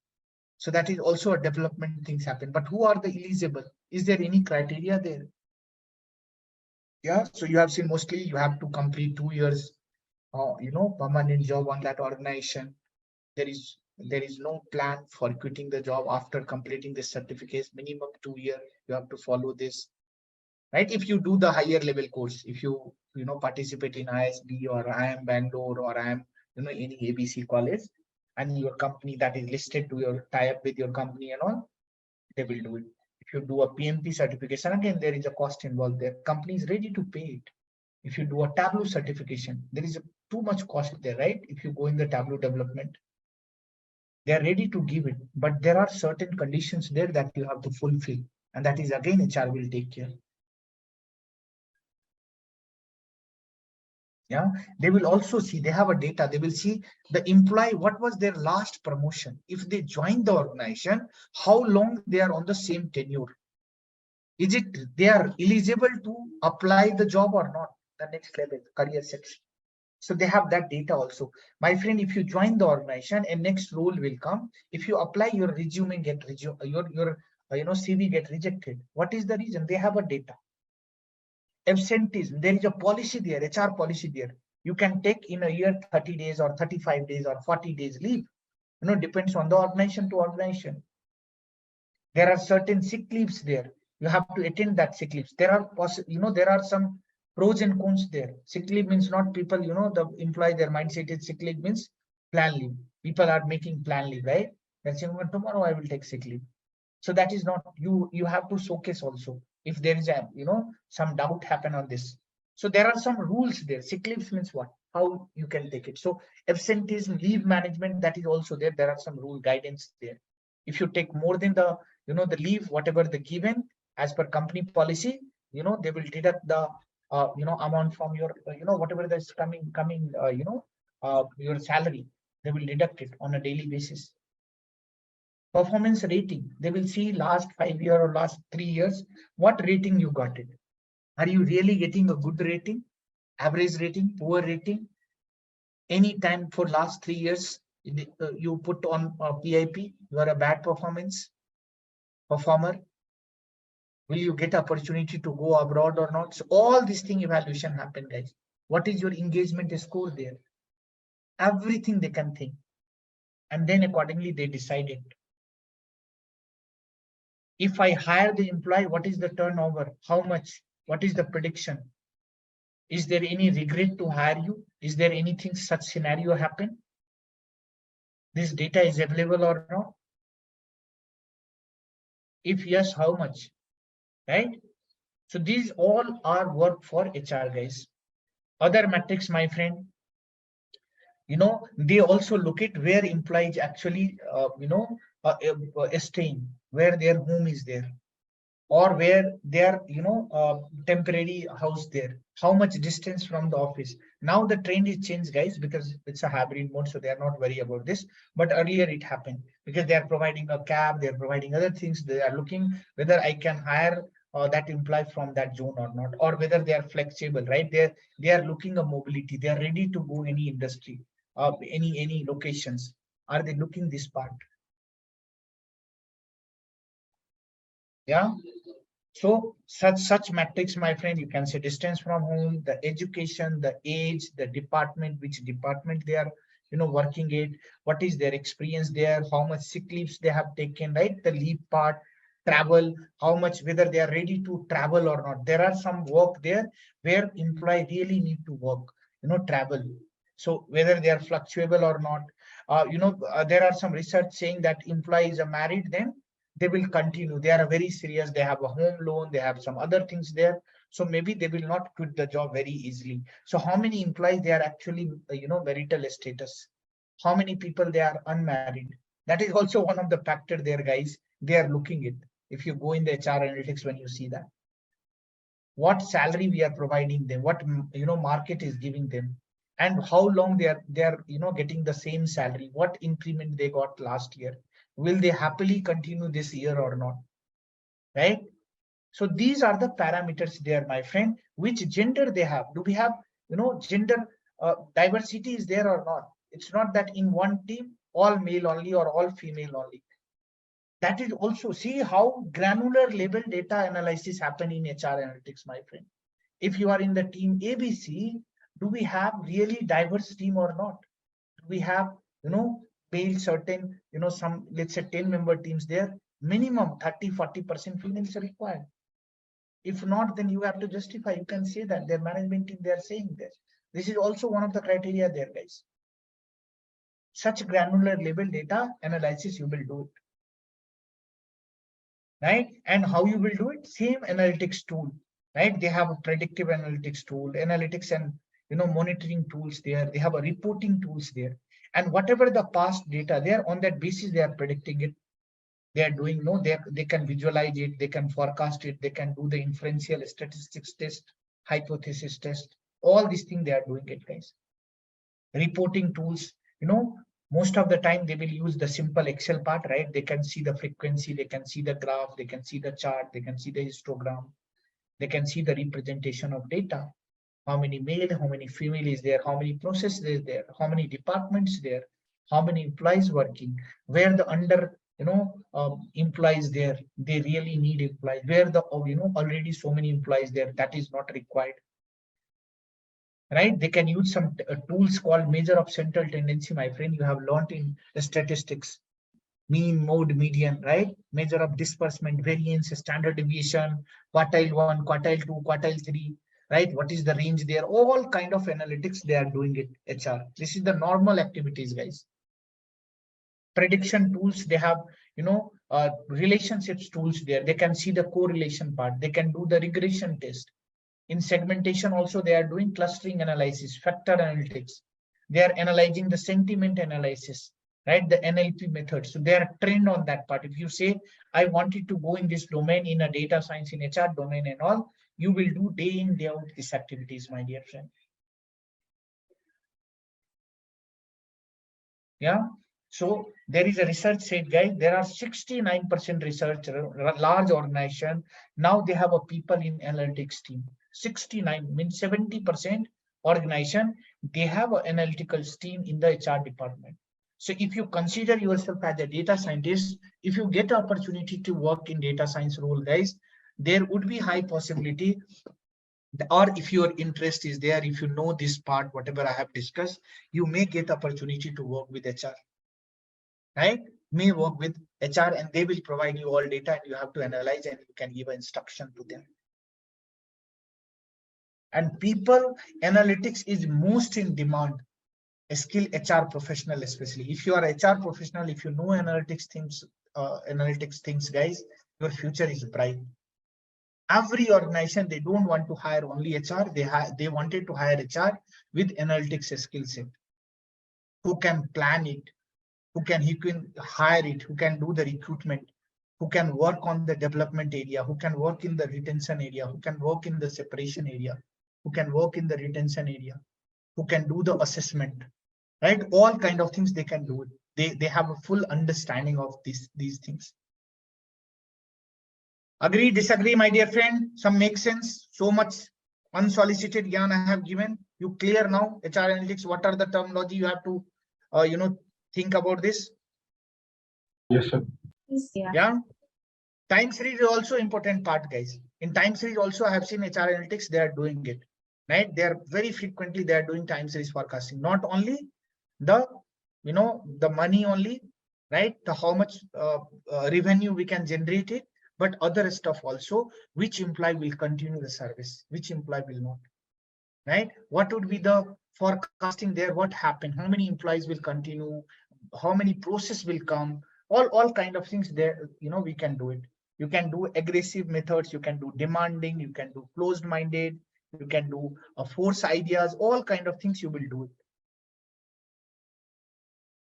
So that is also a development things happen. But who are the eligible? Is there any criteria there? Yeah, so you have seen mostly you have to complete 2 years, permanent job on that organization. There is no plan for quitting the job after completing the certificates. Minimum 2 years, you have to follow this. Right? If you do the higher level course, if you participate in ISB or IIM Bangalore or IIM any ABC college, and your company that is listed to your tie-up with your company and all, they will do it. If you do a PMP certification, again there is a cost involved there. Company is ready to pay it. If you do a Tableau certification, there is too much cost there, right? If you go in the Tableau development, they are ready to give it, but there are certain conditions there that you have to fulfill, and that is again HR will take care. Yeah, they will also see, they have a data, they will see the employee, what was their last promotion. If they join the organization, how long they are on the same tenure. Is it they are eligible to apply the job or not? The next level, career section. So they have that data also. My friend, if you join the organization, a next role will come. If you apply, your resume get your CV get rejected. What is the reason? They have a data. Absenteeism, there is a policy there, HR policy there. You can take in a year 30 days or 35 days or 40 days leave. Depends on the organization to organization. There are certain sick leaves there. You have to attend that sick leaves. There are there are some Pros and cons there. Sick leave means not people, the employee, their mindset is sick leave means plan leave. People are making plan leave, right? They're saying, well, tomorrow I will take sick leave. So that is not you have to showcase also if there is a some doubt happen on this. So there are some rules there. Sick leaves means what? How you can take it. So absenteeism, leave management, that is also there. There are some rule guidance there. If you take more than the the leave, whatever the given as per company policy, they will deduct the amount from your whatever that's coming your salary. They will deduct it on a daily basis. Performance rating, they will see last 5 years or last 3 years, what rating you got it. Are you really getting a good rating, average rating, poor rating? Any time for last 3 years, you put on PIP, you are a bad performer. Will you get opportunity to go abroad or not? So all these thing evaluation happen, guys. What is your engagement score there? Everything they can think. And then accordingly, they decide it. If I hire the employee, what is the turnover? How much? What is the prediction? Is there any regret to hire you? Is there anything such scenario happen? This data is available or not? If yes, how much? Right? So these all are work for HR, guys. Other metrics, my friend, they also look at where employees actually, staying, where their home is there, or where their, temporary house there, how much distance from the office. Now the trend is changed, guys, because it's a hybrid mode, so they are not worried about this. But earlier it happened because they are providing a cab, they are providing other things. They are looking whether I can hire that employee from that zone or not, or whether they are flexible, right? They are looking at mobility. They are ready to go any industry, any locations. Are they looking this part? Yeah. So such metrics, my friend, you can say distance from home, the education, the age, the department, which department they are, working it, what is their experience there, how much sick leaves they have taken, right? The leave part, travel, how much, whether they are ready to travel or not. There are some work there where employee really need to work, travel. So whether they are fluctuable or not, there are some research saying that employees are married, then they will continue. They are very serious. They have a home loan. They have some other things there. So maybe they will not quit the job very easily. So how many employees they are actually, marital status? How many people they are unmarried? That is also one of the factor there, guys. They are looking it. If you go in the HR analytics, when you see that, what salary we are providing them, what market is giving them, and how long they are getting the same salary, what increment they got last year. Will they happily continue this year or not? Right? So these are the parameters there, my friend. Which gender they have? Do we have, gender diversity is there or not? It's not that in one team, all male only or all female only. That is also, see how granular level data analysis happen in HR analytics, my friend. If you are in the team ABC, do we have really diverse team or not? Do we have, male certain, some, let's say 10-member teams there, minimum 30-40% females are required. If not, then you have to justify. You can say that their management team, they are saying this. This is also one of the criteria there, guys. Such granular level data analysis, you will do it. Right? And how you will do it? Same analytics tool, right? They have a predictive analytics tool, analytics and monitoring tools there. They have a reporting tools there. And whatever the past data there, on that basis, they are predicting it. They are doing, they can visualize it, they can forecast it, they can do the inferential statistics test, hypothesis test, all these things they are doing it, guys. Reporting tools, most of the time they will use the simple Excel part, right? They can see the frequency, they can see the graph, they can see the chart, they can see the histogram, they can see the representation of data. How many male, how many female is there, how many processes is there, how many departments there, how many employees working, where the under employees there, they really need employees, where the already so many employees there, that is not required. Right? They can use some tools called measure of central tendency, my friend. You have learned in statistics, mean, mode, median, right? Measure of disbursement, variance, standard deviation, quartile 1, quartile 2, quartile 3. right? What is the range there? All kind of analytics they are doing it, HR. This is the normal activities, guys. Prediction tools, they have, relationships tools there. They can see the correlation part. They can do the regression test. In segmentation also, they are doing clustering analysis, factor analytics. They are analyzing the sentiment analysis, right? The NLP method. So they are trained on that part. If you say, I wanted to go in this domain in a data science, in HR domain and all, you will do day in, day out these activities, my dear friend. Yeah. So there is a research said, guys, there are 69% research, large organization. Now they have a people in analytics team. 69 means 70% organization, they have an analytical team in the HR department. So if you consider yourself as a data scientist, if you get opportunity to work in data science role, guys, there would be high possibility, or if your interest is there, if you know this part, whatever I have discussed, you may get opportunity to work with HR. Right? May work with HR and they will provide you all data and you have to analyze and you can give an instruction to them. And people analytics is most in demand, a skilled HR professional, especially if you are HR professional, if you know analytics things, guys, your future is bright. Every organization, they don't want to hire only HR, they wanted to hire HR with analytics skill set, who can plan it, who can hire it, who can do the recruitment, who can work on the development area, who can work in the retention area, who can work in the separation area, who can work in the retention area, who can do the assessment, right? All kind of things they can do it. They have a full understanding of these things. Agree, disagree, my dear friend? Some make sense? So much unsolicited yarn I have given. You clear now? HR analytics, what are the terminology you have to, think about this? Yes, sir. Yeah. Time series is also important part, guys. In time series also, I have seen HR analytics, they are doing it, right? They are very frequently, they are doing time series forecasting. Not only the, the money only, right? The how much revenue we can generate it, but other stuff also, which employee will continue the service, which employee will not, right? What would be the forecasting there? What happened? How many employees will continue? How many process will come? All kind of things there, we can do it. You can do aggressive methods, you can do demanding, you can do closed-minded, you can do force ideas, all kind of things you will do it.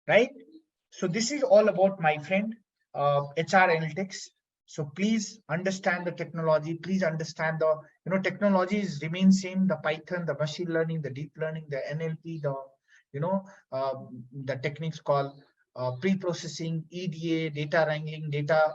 Right? So this is all about, my friend, HR analytics. So please understand the technology, please understand the, technologies remain same, the Python, the machine learning, the deep learning, the NLP, the techniques called pre-processing, EDA, data wrangling, data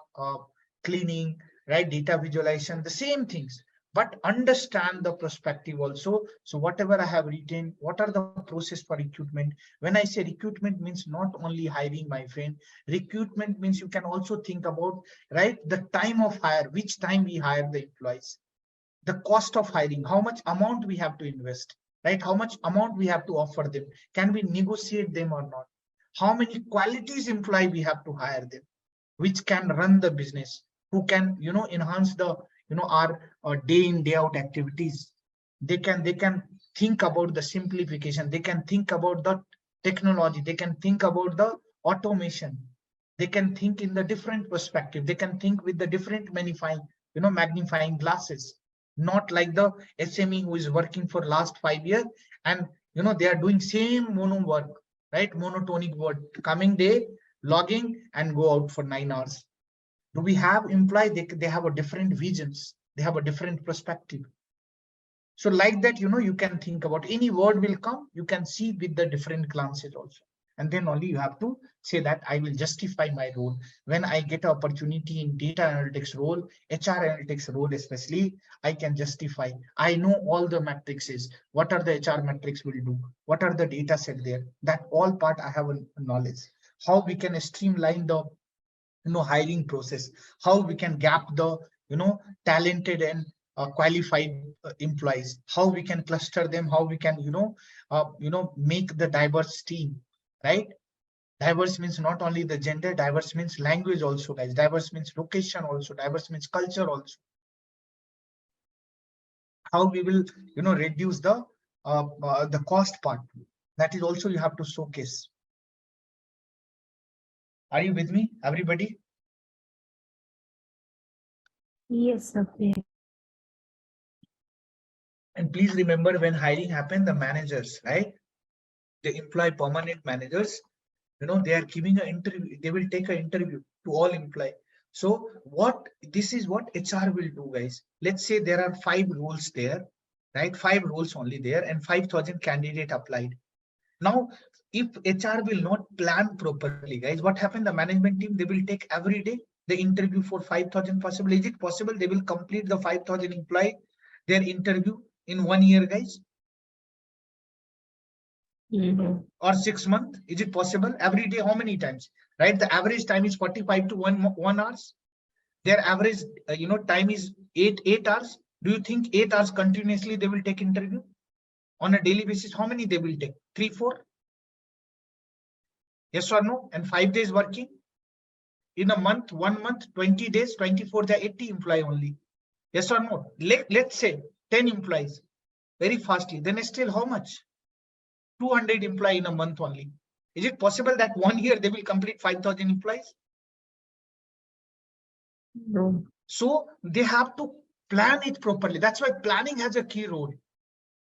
cleaning, right? Data visualization, the same things, but understand the perspective also. So whatever I have written, what are the process for recruitment? When I say recruitment means not only hiring, my friend, recruitment means you can also think about, right? The time of hire, which time we hire the employees, the cost of hiring, how much amount we have to invest, right? How much amount we have to offer them? Can we negotiate them or not? How many qualities employee we have to hire them, which can run the business, who can, enhance the, our day in, day out activities. They can think about the simplification. They can think about the technology. They can think about the automation. They can think in the different perspective. They can think with the different magnifying glasses, not like the SME who is working for last 5 years and, they are doing same mono work, right? Monotonic work, coming day, logging and go out for 9 hours. Do we have employee? They have a different visions. They have a different perspective. So like that, you can think about any word will come, you can see with the different glances also. And then only you have to say that I will justify my role. When I get an opportunity in data analytics role, HR analytics role especially, I can justify. I know all the matrices. What are the HR metrics will do? What are the data set there? That all part I have a knowledge. How we can streamline the hiring process, how we can gap the talented and qualified employees, how we can cluster them, how we can make the diverse team, right? Diverse means not only the gender, diverse means language also, guys. Diverse means location also, diverse means culture also. how we will, reduce the cost part. That is also you have to showcase. Are you with me, everybody? Yes, sir. Yeah. And please remember, when hiring happen, the managers, right? They employ permanent managers. They are giving an interview. They will take an interview to all employee. So this is what HR will do, guys. Let's say there are 5 roles there, right? 5 roles only there, and 5,000 candidate applied. Now, if HR will not plan properly, guys, what happened? The management team, they will take every day the interview for 5,000 possible. Is it possible they will complete the 5,000 employee their interview in 1 year, guys? Or 6 months? Is it possible? Every day, how many times? Right? The average time is 45 to 1 hours. Their average, time is 8 hours. Do you think 8 hours continuously they will take interview on a daily basis? How many they will take? 3, 4? Yes or no? And 5 days working in a month, 1 month, 20 days, 24, there are 80 employee only. Yes or no? Let's say 10 employees very fastly. Then still how much? 200 employee in a month only. Is it possible that 1 year they will complete 5,000 employees? No. So they have to plan it properly. That's why planning has a key role,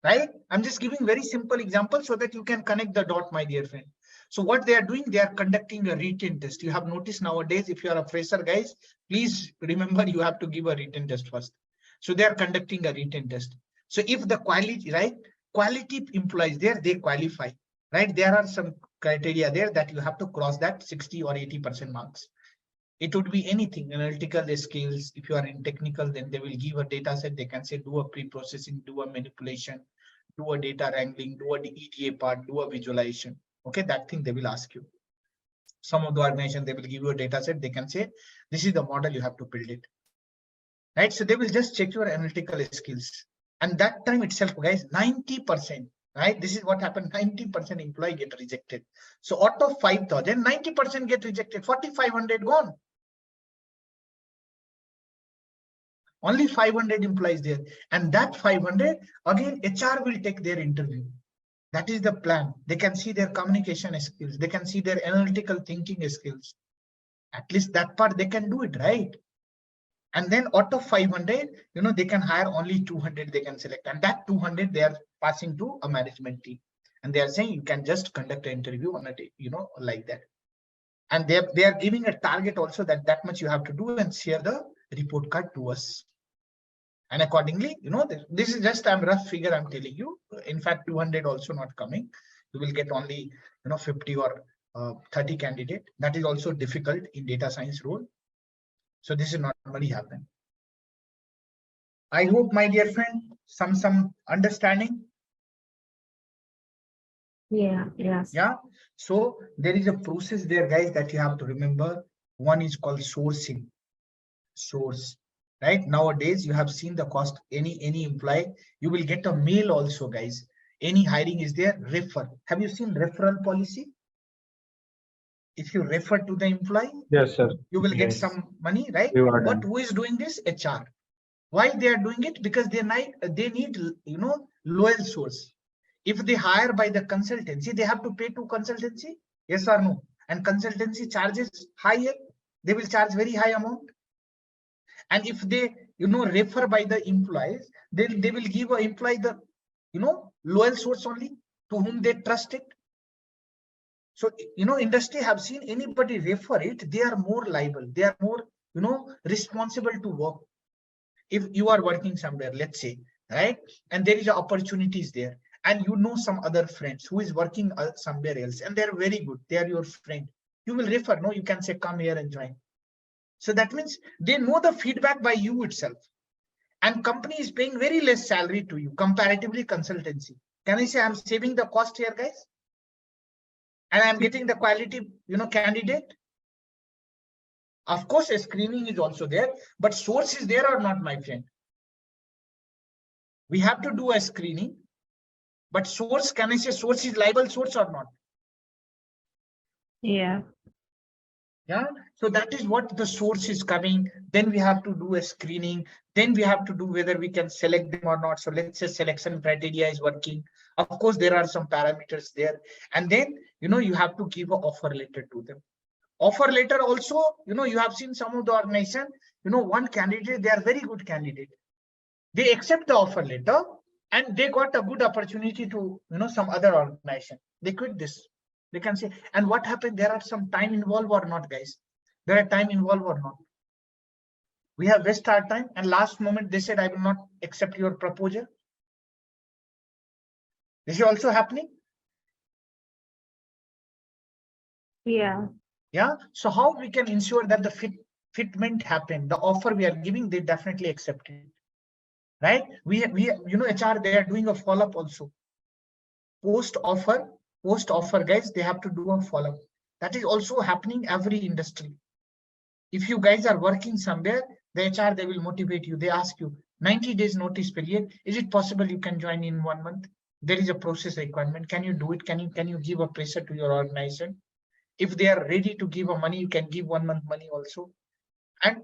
right? I'm just giving very simple example so that you can connect the dot, my dear friend. So what they are doing, they are conducting a written test. You have noticed nowadays, if you are a fresher, guys, please remember you have to give a written test first. So they are conducting a written test. So if the quality, right, quality employees there, they qualify, right? There are some criteria there that you have to cross that 60 or 80% marks. It would be anything, analytical skills. If you are in technical, then they will give a data set. They can say, do a pre-processing, do a manipulation, do a data wrangling, do a EDA part, do a visualization. Okay, that thing they will ask you. Some of the organization, they will give you a data set. They can say, this is the model, you have to build it. Right, so they will just check your analytical skills. And that time itself, guys, 90%, right? This is what happened, 90% employee get rejected. So out of 5,000, 90% get rejected, 4,500 gone. Only 500 employees there. And that 500, again, HR will take their interview. That is the plan. They can see their communication skills. They can see their analytical thinking skills. At least that part they can do it, right? And then out of 500, they can hire only 200 they can select. And that 200 they are passing to a management team. And they are saying you can just conduct an interview on a day, like that. And they are giving a target also that much you have to do and share the report card to us. And accordingly, this is just a rough figure I'm telling you. In fact, 200 also not coming. You will get only, 50 or 30 candidate. That is also difficult in data science role. So this is not normally happen. I hope, my dear friend, some understanding. Yeah. Yes. Yeah. So there is a process there, guys, that you have to remember. One is called sourcing. Source. Right, nowadays you have seen the cost. Any employee, you will get a mail also, guys. Any hiring is there, refer. Have you seen referral policy? If you refer to the employee, Yes, sir. you will get Yes. some money, right? You are But done. who is doing this? HR. Why they are doing it? Because they need loyal source. If they hire by the consultancy, they have to pay to consultancy, yes or no? And consultancy charges higher. They will charge very high amount. And if they, refer by the employees, then they will give an employee the, loyal source only to whom they trust it. So, industry have seen anybody refer it, they are more liable. They are more, responsible to work. If you are working somewhere, let's say, right? And there is opportunities there. And some other friends who is working somewhere else and they're very good. They are your friend. You will refer, no? You can say, come here and join. So that means they know the feedback by you itself. And company is paying very less salary to you, comparatively consultancy. Can I say I'm saving the cost here, guys? And I'm getting the quality, candidate. Of course, a screening is also there, but source is there or not, my friend? We have to do a screening, but source, can I say source is liable source or not? Yeah. Yeah, so that is what the source is coming. Then we have to do a screening. Then we have to do whether we can select them or not. So let's say selection criteria is working. Of course, there are some parameters there. And then, you have to give an offer letter to them. Offer letter also, you have seen some of the organization, one candidate, they are very good candidate. They accept the offer letter and they got a good opportunity to, some other organization. They quit this. They can say, and what happened? There are some time involved or not, guys? There are time involved or not? We have wasted our time, and last moment they said, I will not accept your proposal. This is also happening. Yeah. Yeah. So how we can ensure that the fitment happen? The offer we are giving, they definitely accept it. Right? We HR, they are doing a follow-up also. Post offer, guys, they have to do a follow-up. That is also happening every industry. If you guys are working somewhere, the HR, they will motivate you. They ask you 90 days notice period. Is it possible you can join in 1 month? There is a process requirement. Can you do it? Can you give a pressure to your organization? If they are ready to give a money, you can give 1 month money also. And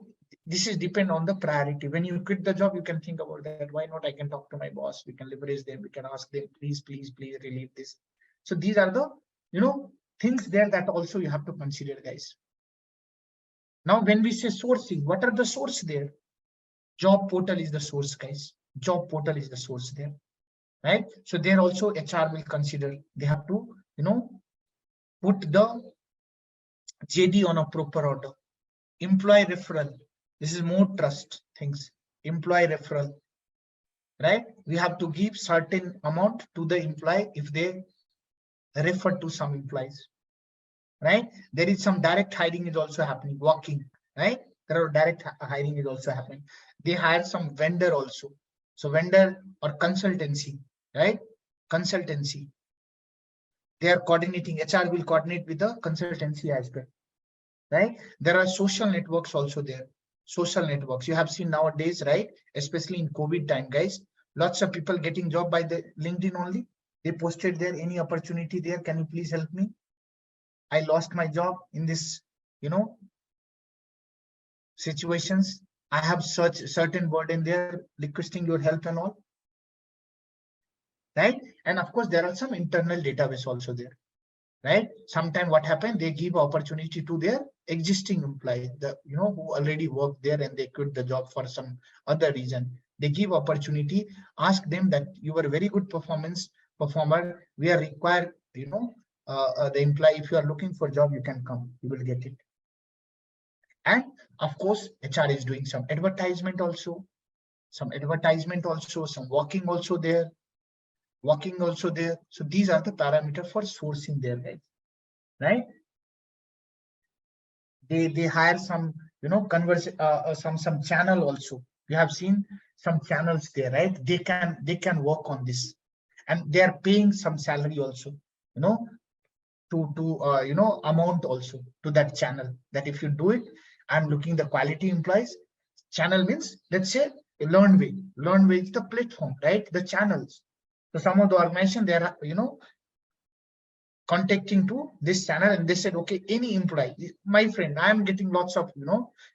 this is depend on the priority. When you quit the job, you can think about that. Why not? I can talk to my boss. We can leverage them. We can ask them, please relieve this. So these are the, things there that also you have to consider, guys. Now, when we say sourcing, what are the source there? Job portal is the source, guys. Job portal is the source there, right? So there also HR will consider. They have to, put the JD on a proper order. Employee referral. This is more trust things. Employee referral, right? We have to give certain amount to the employee if they refer to some employees, right? There is some direct hiring is also happening, walking, right? There are direct hiring is also happening. They hire some vendor also. So vendor or consultancy, right? Consultancy. They are coordinating, HR will coordinate with the consultancy as well, right? There are social networks also there. Social networks. You have seen nowadays, right? Especially in COVID time, guys, lots of people getting job by the LinkedIn only. They posted there, any opportunity there. Can you please help me? I lost my job in this, situations. I have such certain word in there requesting your help and all. Right? And of course, there are some internal database also there. Right? Sometimes what happened, they give opportunity to their existing employee, who already worked there and they quit the job for some other reason. They give opportunity, ask them that you were a very good performer. We are required, the employee, if you are looking for a job, you can come, you will get it. And of course, HR is doing some advertisement also, some walking also there. So these are the parameters for sourcing there, guys, right? They hire some, some channel also. You have seen some channels there, right? They can work on this, and they are paying some salary also, to amount also to that channel, that if you do it, I'm looking the quality employees. Channel means, let's say, LearnWay is the platform, right? The channels. So some of the organization, they are, contacting to this channel, and they said, okay, any employee, my friend, I am getting lots of,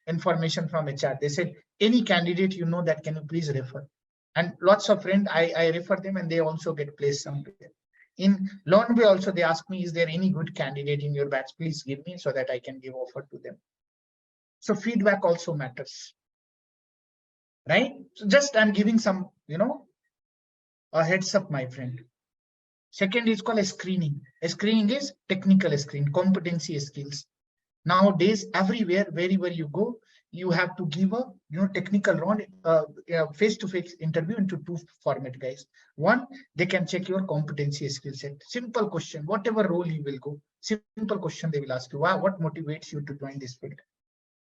information from HR. They said, any candidate, that can you please refer? And lots of friends, I refer them, and they also get placed somewhere. In LearnWay also, they ask me, is there any good candidate in your batch? Please give me so that I can give offer to them. So feedback also matters, right? So just I'm giving some, a heads up, my friend. Second is called a screening. A screening is technical screen, competency skills. Nowadays, everywhere, wherever you go, you have to give a technical round, face-to-face interview into two format, guys. One, they can check your competency skill set. Simple question, whatever role you will go, simple question they will ask you. What motivates you to join this field?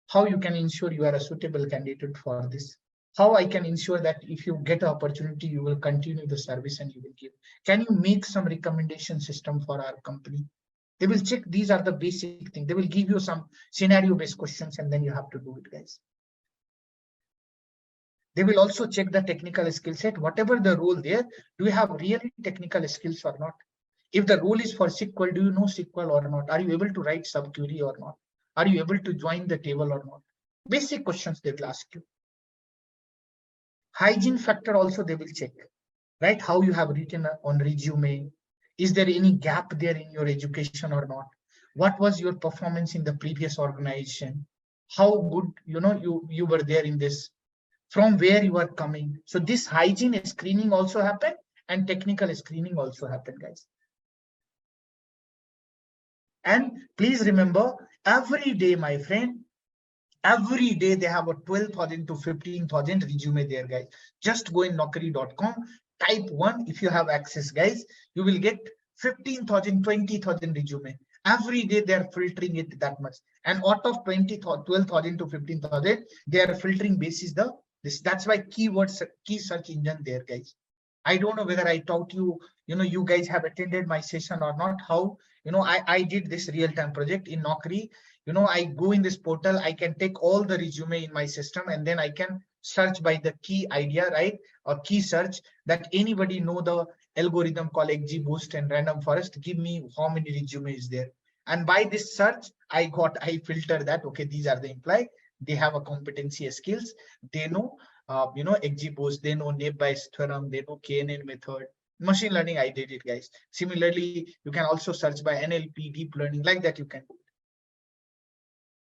How you can ensure you are a suitable candidate for this? How I can ensure that if you get an opportunity, you will continue the service and you will give? Can you make some recommendation system for our company? They will check. These are the basic things. They will give you some scenario-based questions, and then you have to do it, guys. They will also check the technical skill set. Whatever the role there, do you have really technical skills or not? If the role is for SQL, do you know SQL or not? Are you able to write sub query or not? Are you able to join the table or not? Basic questions they will ask you. Hygiene factor also they will check, right? How you have written on resume. Is there any gap there in your education or not? What was your performance in the previous organization? How good, you were there in this, from where you are coming. So this hygiene screening also happen and technical screening also happen, guys. And please remember, every day, my friend, every day they have a 12,000 to 15,000 resume there, guys. Just go in naukri.com, type 1 if you have access, guys. You will get 15,000, 20,000 resume. Every day they are filtering it that much. And out of 12,000 to 15,000, they are filtering basis this. That's why keywords, key search engine there, guys. I don't know whether I taught you, you guys have attended my session or not. How, I did this real-time project in Naukri. I go in this portal, I can take all the resume in my system, and then I can search by the key idea, right? Or key search that anybody know the algorithm called XGBoost and Random Forest, give me how many resume is there. And by this search, I filter that, okay, these are the employee, they have a competency skills, they know, XGBoost, they know naive-Bayes theorem, they know KNN method. Machine learning, I did it, guys. Similarly, you can also search by NLP, deep learning, like that you can do.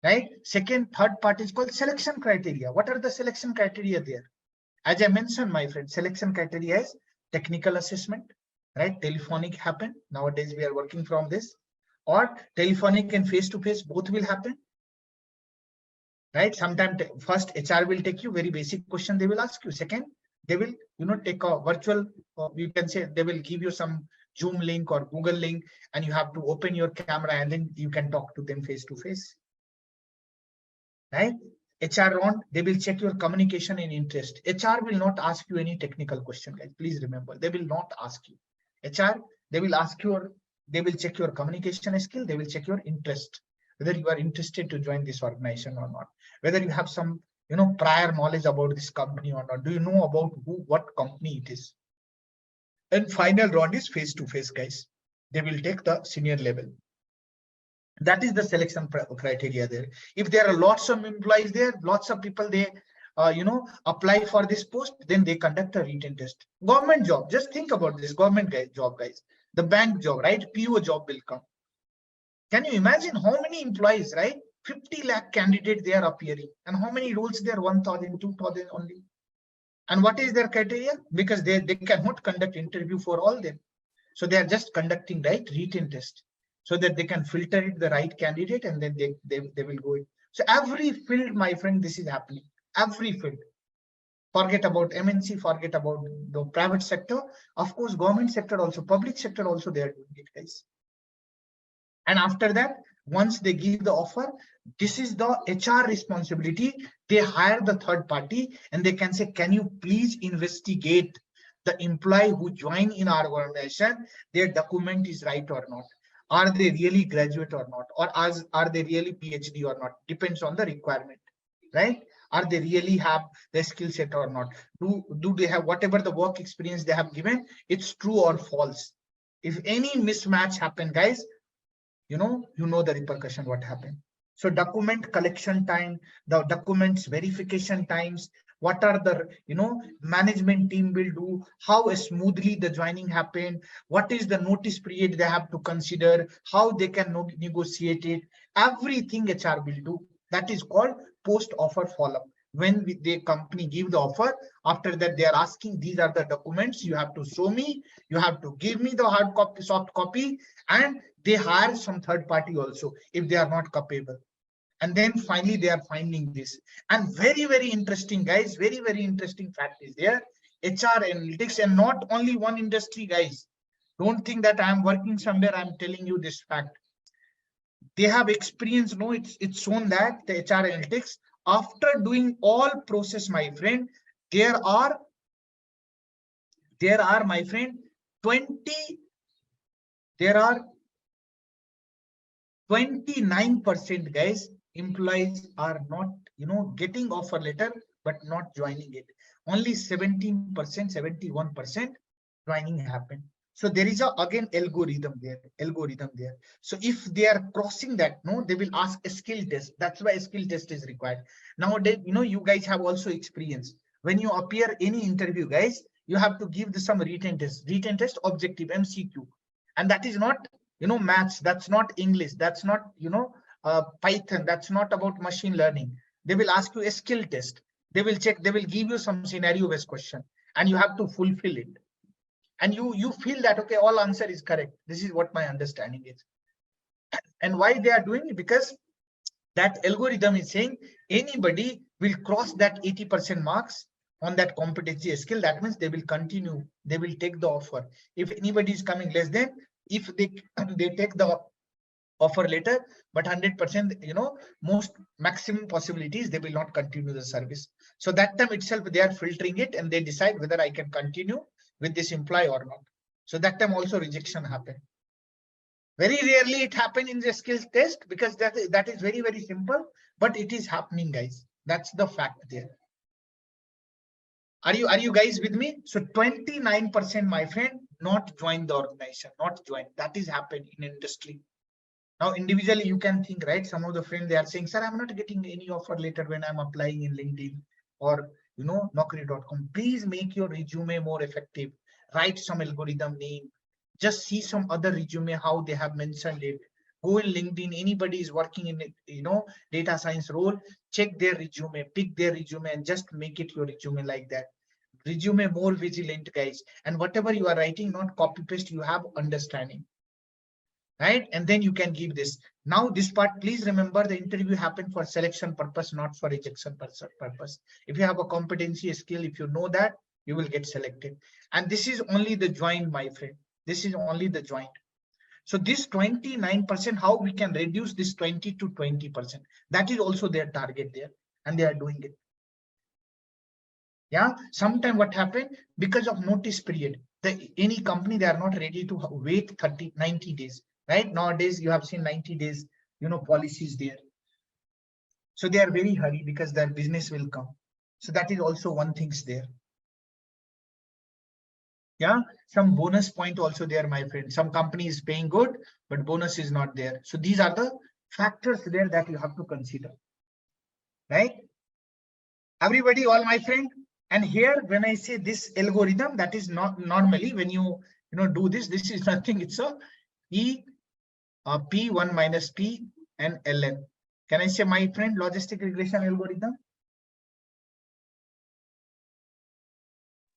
Right? Second, third part is called selection criteria. What are the selection criteria there? As I mentioned, my friend, selection criteria is technical assessment, right? Telephonic happen. Nowadays, we are working from this. Or telephonic and face-to-face, both will happen. Right? Sometimes first HR will take you very basic question they will ask you. Second, they will, take a virtual, you can say they will give you some Zoom link or Google link, and you have to open your camera and then you can talk to them face to face. Right? HR round, they will check your communication and interest. HR will not ask you any technical question, guys. Please remember, they will not ask you. HR, they will ask you, they will check your communication skill, they will check your interest, whether you are interested to join this organization or not, whether you have some, prior knowledge about this company or not. Do you know about what company it is? And final round is face to face, guys. They will take the senior level. That is the selection criteria there. If there are lots of employees there, lots of people, they, apply for this post, then they conduct a written test. Government job, just think about this government job, guys. The bank job, right? PO job will come. Can you imagine how many employees, right? 50 lakh candidates they are appearing, and how many roles there? 1,000, 2,000 only. And what is their criteria? Because they cannot conduct interview for all them. So they are just conducting, right, written test, so that they can filter it the right candidate, and then they will go in. So every field, my friend, this is happening. Every field. Forget about MNC, forget about the private sector. Of course, government sector also, public sector also, they are doing it, guys. And after that, once they give the offer, this is the HR responsibility. They hire the third party and they can say, can you please investigate the employee who join in our organization, their document is right or not? Are they really graduate or not? Or are they really PhD or not? Depends on the requirement, right? Are they really have the skill set or not? Do they have whatever the work experience they have given? It's true or false. If any mismatch happen, guys, you know the repercussion what happened. So document collection time, the documents verification times, what are the management team will do, how smoothly the joining happened, what is the notice period they have to consider, how they can negotiate it, everything HR will do. That is called post offer follow-up. When the company give the offer, after that they are asking, these are the documents you have to show me, you have to give me the hard copy, soft copy, and they hire some third party also if they are not capable. And then finally they are finding this. And very, very interesting, guys, very, very interesting fact is there. HR analytics, and not only one industry, guys. Don't think that I am working somewhere, I'm telling you this fact. They have experience, it's shown that the HR analytics, after doing all process, my friend, there are my friend 29%, guys, employees are not getting offer letter but not joining it. Only 17%, 71% joining happened. So there is a again algorithm there. So if they are crossing that, no, they will ask a skill test. That's why a skill test is required. Nowadays, you guys have also experience. When you appear any interview, guys, you have to give some written test, objective MCQ, and that is not maths. That's not English. That's not Python. That's not about machine learning. They will ask you a skill test. They will check. They will give you some scenario-based question, and you have to fulfill it. And you feel that, okay, all answer is correct. This is what my understanding is. And why they are doing it? Because that algorithm is saying anybody will cross that 80% marks on that competency skill. That means they will continue. They will take the offer. If anybody is coming less than, if they take the offer later, but 100%, most maximum possibilities, they will not continue the service. So that time itself, they are filtering it and they decide whether I can continue with this employee or not. So that time also rejection happen. Very rarely it happen in the skills test, because that is very, very simple, but it is happening, guys. That's the fact there. Are you guys with me? So 29%, my friend, not join the organization, not join. That is happening in industry. Now, individually, you can think, right? Some of the friends, they are saying, sir, I'm not getting any offer later when I'm applying in LinkedIn or, Naukri.com. Please make your resume more effective. Write some algorithm name. Just see some other resume, how they have mentioned it. Go in LinkedIn. Anybody is working in it, data science role, check their resume, pick their resume and just make it your resume like that. Resume more vigilant, guys. And whatever you are writing, not copy paste, you have understanding. Right? And then you can give this. Now this part, please remember, the interview happened for selection purpose, not for rejection purpose. If you have a competency, a skill, if you know that, you will get selected. And this is only the joint, my friend. This is only the joint. So this 29%, how we can reduce this 20 to 20%? That is also their target there, and they are doing it. Yeah, sometime what happened, because of notice period, any company, they are not ready to wait 90 days. Right? Nowadays, you have seen 90 days, policies there. So they are very hurry because their business will come. So that is also one thing's there. Yeah, some bonus point also there, my friend. Some company is paying good, but bonus is not there. So these are the factors there that you have to consider. Right? Everybody, all my friend. And here, when I say this algorithm, that is not normally when you do this. This is nothing. It's a P1 minus P and ln. Can I say, my friend, logistic regression algorithm?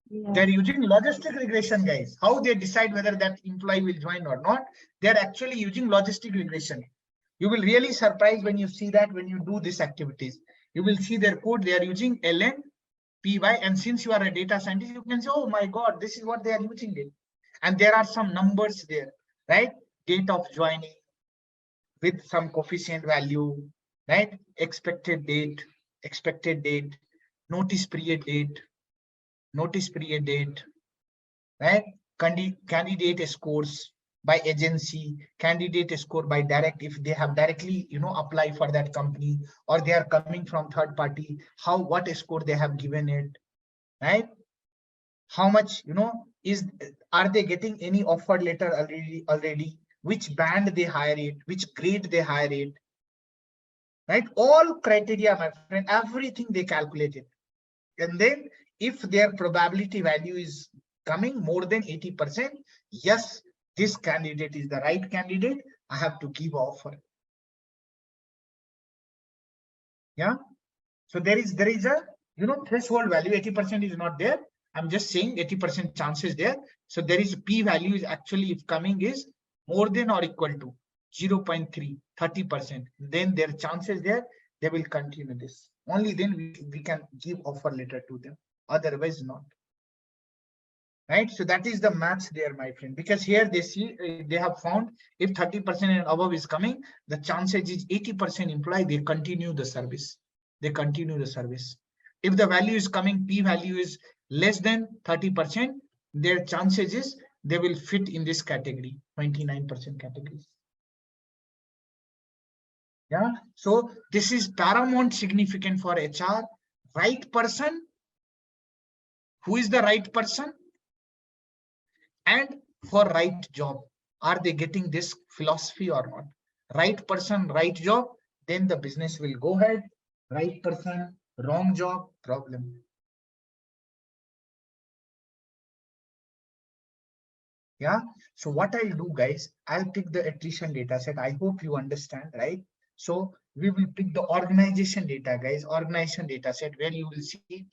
Yeah. They're using logistic regression, guys. How they decide whether that employee will join or not? They're actually using logistic regression. You will really surprise when you see that, when you do these activities. You will see their code. They are using ln, py, and since you are a data scientist, you can say, oh my God, this is what they are using it. And there are some numbers there, right? Date of joining with some coefficient value, right? Expected date, notice period date, right? Candidate scores by agency, candidate score by direct, if they have directly, apply for that company, or they are coming from third party, what score they have given it, right? How much, are they getting any offer letter already? Which band they hire it, which grade they hire it, right? All criteria, my friend, everything they calculated. And then if their probability value is coming more than 80%, yes, this candidate is the right candidate, I have to give offer. Yeah. So there is a, threshold value, 80% is not there. I'm just saying 80% chances there. So there is P value is actually, if coming is more than or equal to 0.3, 30%, then their chances there, they will continue this. Only then we can give offer letter to them. Otherwise not. Right? So that is the maths there, my friend, because here they see, they have found if 30% and above is coming, the chances is 80% imply they continue the service. They continue the service. If the value is coming, P value is less than 30%, their chances is they will fit in this category, 29% categories. Yeah. So this is paramount significant for HR. Right person. Who is the right person? And for right job. Are they getting this philosophy or not? Right person, right job, then the business will go ahead. Right person, wrong job, problem. Yeah. So what I'll do, guys, I'll pick the attrition data set. I hope you understand, right? So we will pick the organization data, guys, organization data set where you will see,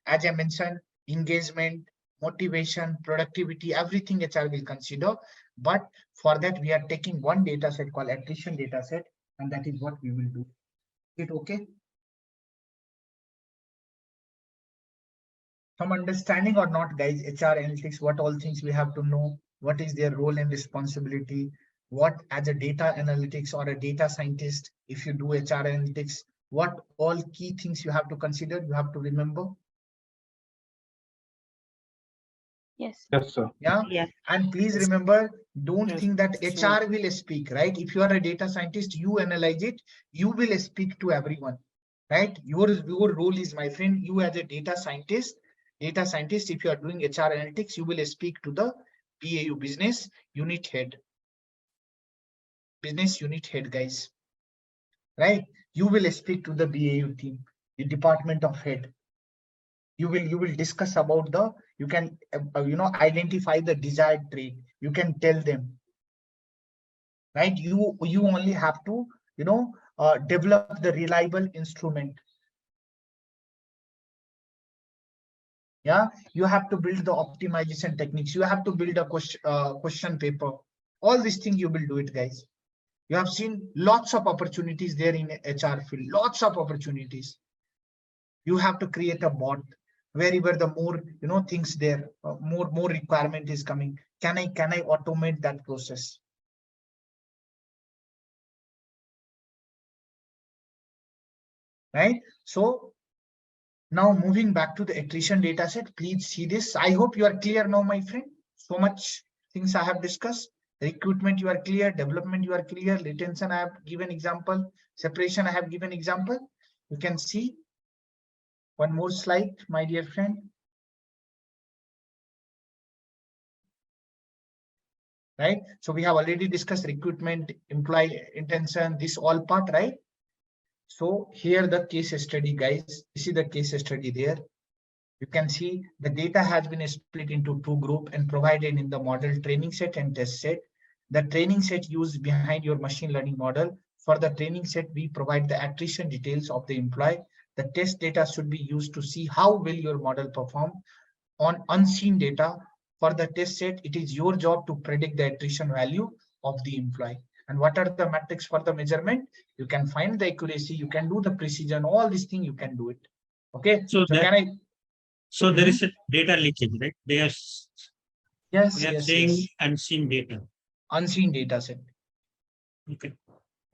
as I mentioned, engagement, motivation, productivity, everything HR will consider. But for that, we are taking one data set called attrition data set, and that is what we will do. Is it okay? Some understanding or not, guys? HR analytics, what all things we have to know, what is their role and responsibility, what as a data analytics or a data scientist, if you do HR analytics, what all key things you have to consider, you have to remember. Yes. Yes, sir. Yeah. Yeah. And please remember, don't Yes, think that sure. HR will speak, right? If you are a data scientist, you analyze it, you will speak to everyone, right? Your role is, my friend, you as a data scientist, if you are doing HR analytics, you will speak to the BAU, business unit head, guys, right? You will speak to the BAU team, the department of head. You will discuss about the, you can identify the desired trait, you can tell them, right? You only have to develop the reliable instrument. Yeah, you have to build the optimization techniques, you have to build a question paper. All these things you will do it, guys. You have seen lots of opportunities there in HR field, lots of opportunities. You have to create a bot wherever the more things there, more requirement is coming. Can I automate that process? Right? So now moving back to the attrition data set, please see this. I hope you are clear now, my friend. So much things I have discussed. Recruitment, you are clear. Development, you are clear. Retention, I have given example. Separation, I have given example. You can see one more slide, my dear friend. Right? So we have already discussed recruitment, employee intention, this all part, right? So here the case study, guys. This is the case study there. You can see the data has been split into two groups and provided in the model training set and test set. The training set used behind your machine learning model. For the training set, we provide the attrition details of the employee. The test data should be used to see how will your model perform on unseen data. For the test set, it is your job to predict the attrition value of the employee. And what are the metrics for the measurement? You can find the accuracy, you can do the precision, all these things you can do it. Okay. So So can I? So there is a data leakage, right? We are Yes. saying unseen data. Unseen data set. Okay.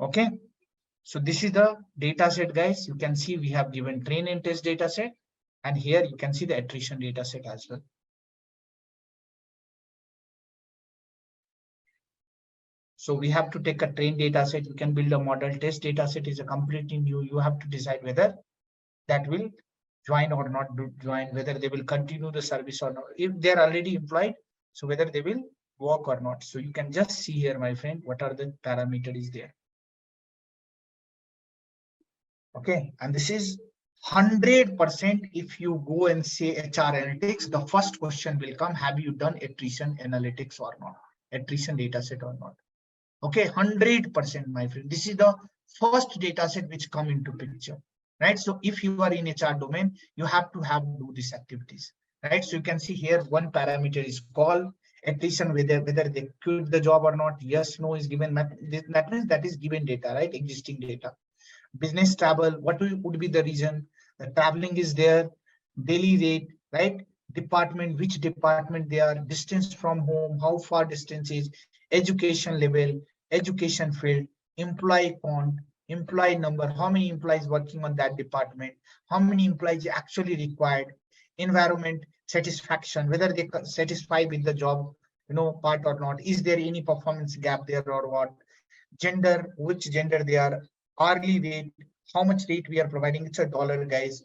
Okay. So this is the data set, guys. You can see we have given train and test data set. And here you can see the attrition data set as well. So we have to take a train data set. You can build a model. Test data set is a completely new. You have to decide whether that will join or not join, whether they will continue the service or not. If they're already employed, so whether they will work or not. So you can just see here, my friend, what are the parameters there. Okay, and this is 100%. If you go and say HR analytics, the first question will come, have you done attrition analytics or not? Attrition data set or not? Okay, 100%, my friend. This is the first data set which come into picture, right? So if you are in HR domain, you have to do these activities, right? So you can see here one parameter is called attrition, whether they quit the job or not. Yes, no is given. That means that is given data, right? Existing data. Business travel, what would be the reason? The traveling is there, daily rate, right? Department, which department they are, distance from home, how far distance is, education level, education field, employee count, employee number, how many employees working on that department, how many employees actually required, environment, satisfaction, whether they satisfy with the job, part or not, is there any performance gap there or what, gender, which gender they are, hourly rate, how much rate we are providing, it's a dollar, guys,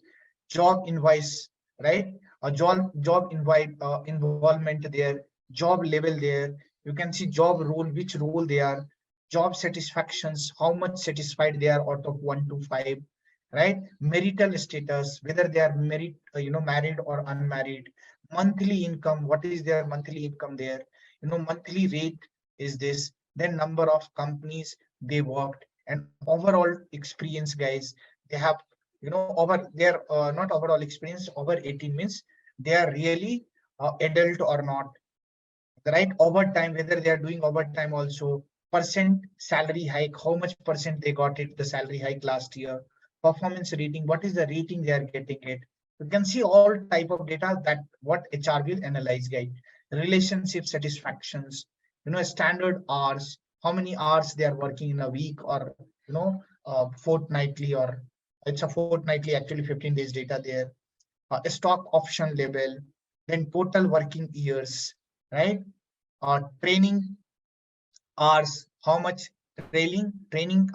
job invoice, right? A job invite involvement there, job level there. You can see job role, which role they are, job satisfactions, how much satisfied they are out of 1 to 5, right? Marital status, whether they are married, married or unmarried. Monthly income, what is their monthly income there? Monthly rate is this. Then number of companies they worked and overall experience, guys. They have, over their not overall experience, over 18 means they are really adult or not, right? Overtime, whether they are doing overtime also, percent salary hike, how much percent they got it, the salary hike last year, performance rating, what is the rating they are getting it. You can see all type of data that what HR will analyze, guys. Relationship satisfactions, standard hours, how many hours they are working in a week or, fortnightly, or it's a fortnightly, actually 15 days data there, a stock option level, then total working years, right? Training hours, how much training timings,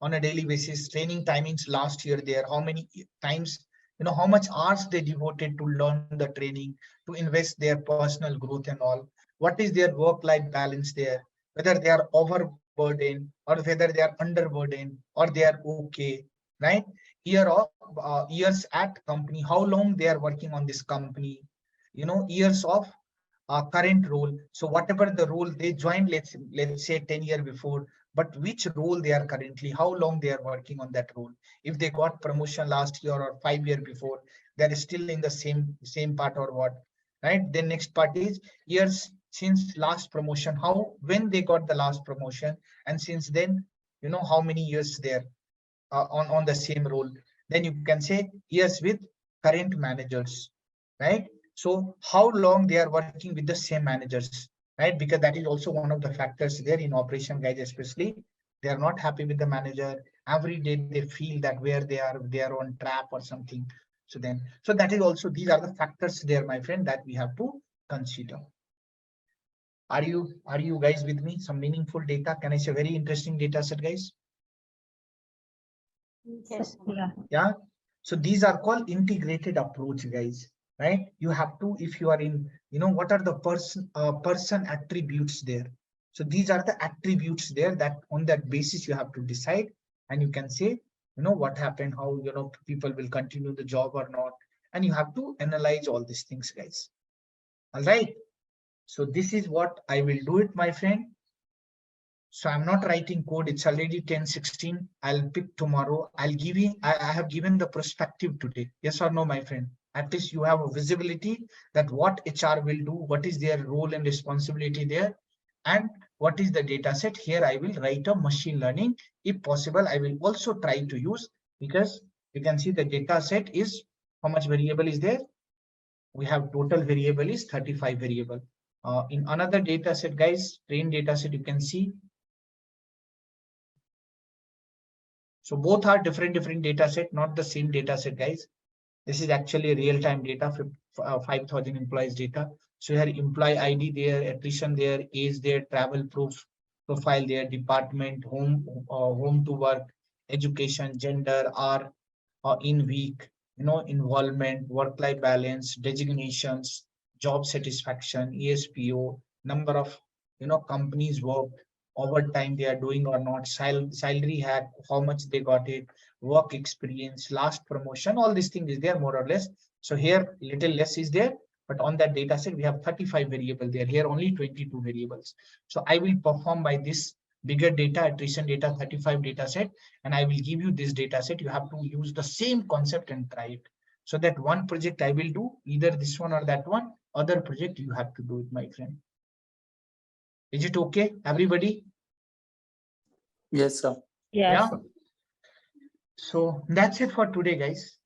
on a daily basis, training timings last year there, how many times, how much hours they devoted to learn the training, to invest their personal growth and all. What is their work-life balance there? Whether they are overburdened or whether they are underburdened or they are okay, right? Years at company, how long they are working on this company, years of current role. So whatever the role they joined, let's say 10 years before, but which role they are currently, how long they are working on that role. If they got promotion last year or 5 years before, they're still in the same part or what, right? Then next part is years since last promotion, how, when they got the last promotion, and since then, how many years there on the same role. Then you can say years with current managers, right? So how long they are working with the same managers, right? Because that is also one of the factors there in operation, guys, especially. They are not happy with the manager. Every day they feel that where they are on trap or something. So that is also, these are the factors there, my friend, that we have to consider. Are you guys with me? Some meaningful data. Can I say very interesting data set, guys? Yes. Yeah. So these are called integrated approach, guys, right? You have to, if you are in, what are the person attributes there? So these are the attributes there that on that basis you have to decide, and you can say, what happened, how, people will continue the job or not. And you have to analyze all these things, guys. All right. So this is what I will do it, my friend. So I'm not writing code. It's already 10:16. I'll pick tomorrow. I have given the perspective today. Yes or no, my friend? At least you have a visibility that what HR will do, what is their role and responsibility there, and what is the data set. Here I will write a machine learning. If possible, I will also try to use, because you can see the data set is, how much variable is there? We have total variable is 35 variable. In another data set, guys, train data set, you can see. So both are different data set, not the same data set, guys. This is actually real-time data, 5,000 employees data. So here employee ID there, attrition there, age there, travel proof, profile there, department, home to work, education, gender, hour in week, involvement, work-life balance, designations, job satisfaction, ESPO, number of, companies worked, overtime they are doing or not, salary hack, how much they got it, work experience, last promotion, all these things is there more or less. So here little less is there, but on that data set we have 35 variable there. Here only 22 variables. So I will perform by this bigger data, attrition data, 35 data set, and I will give you this data set. You have to use the same concept and try it. So that one project I will do, either this one or that one, other project you have to do it, my friend. Is it okay, everybody? Yes, sir. Yeah. So that's it for today, guys.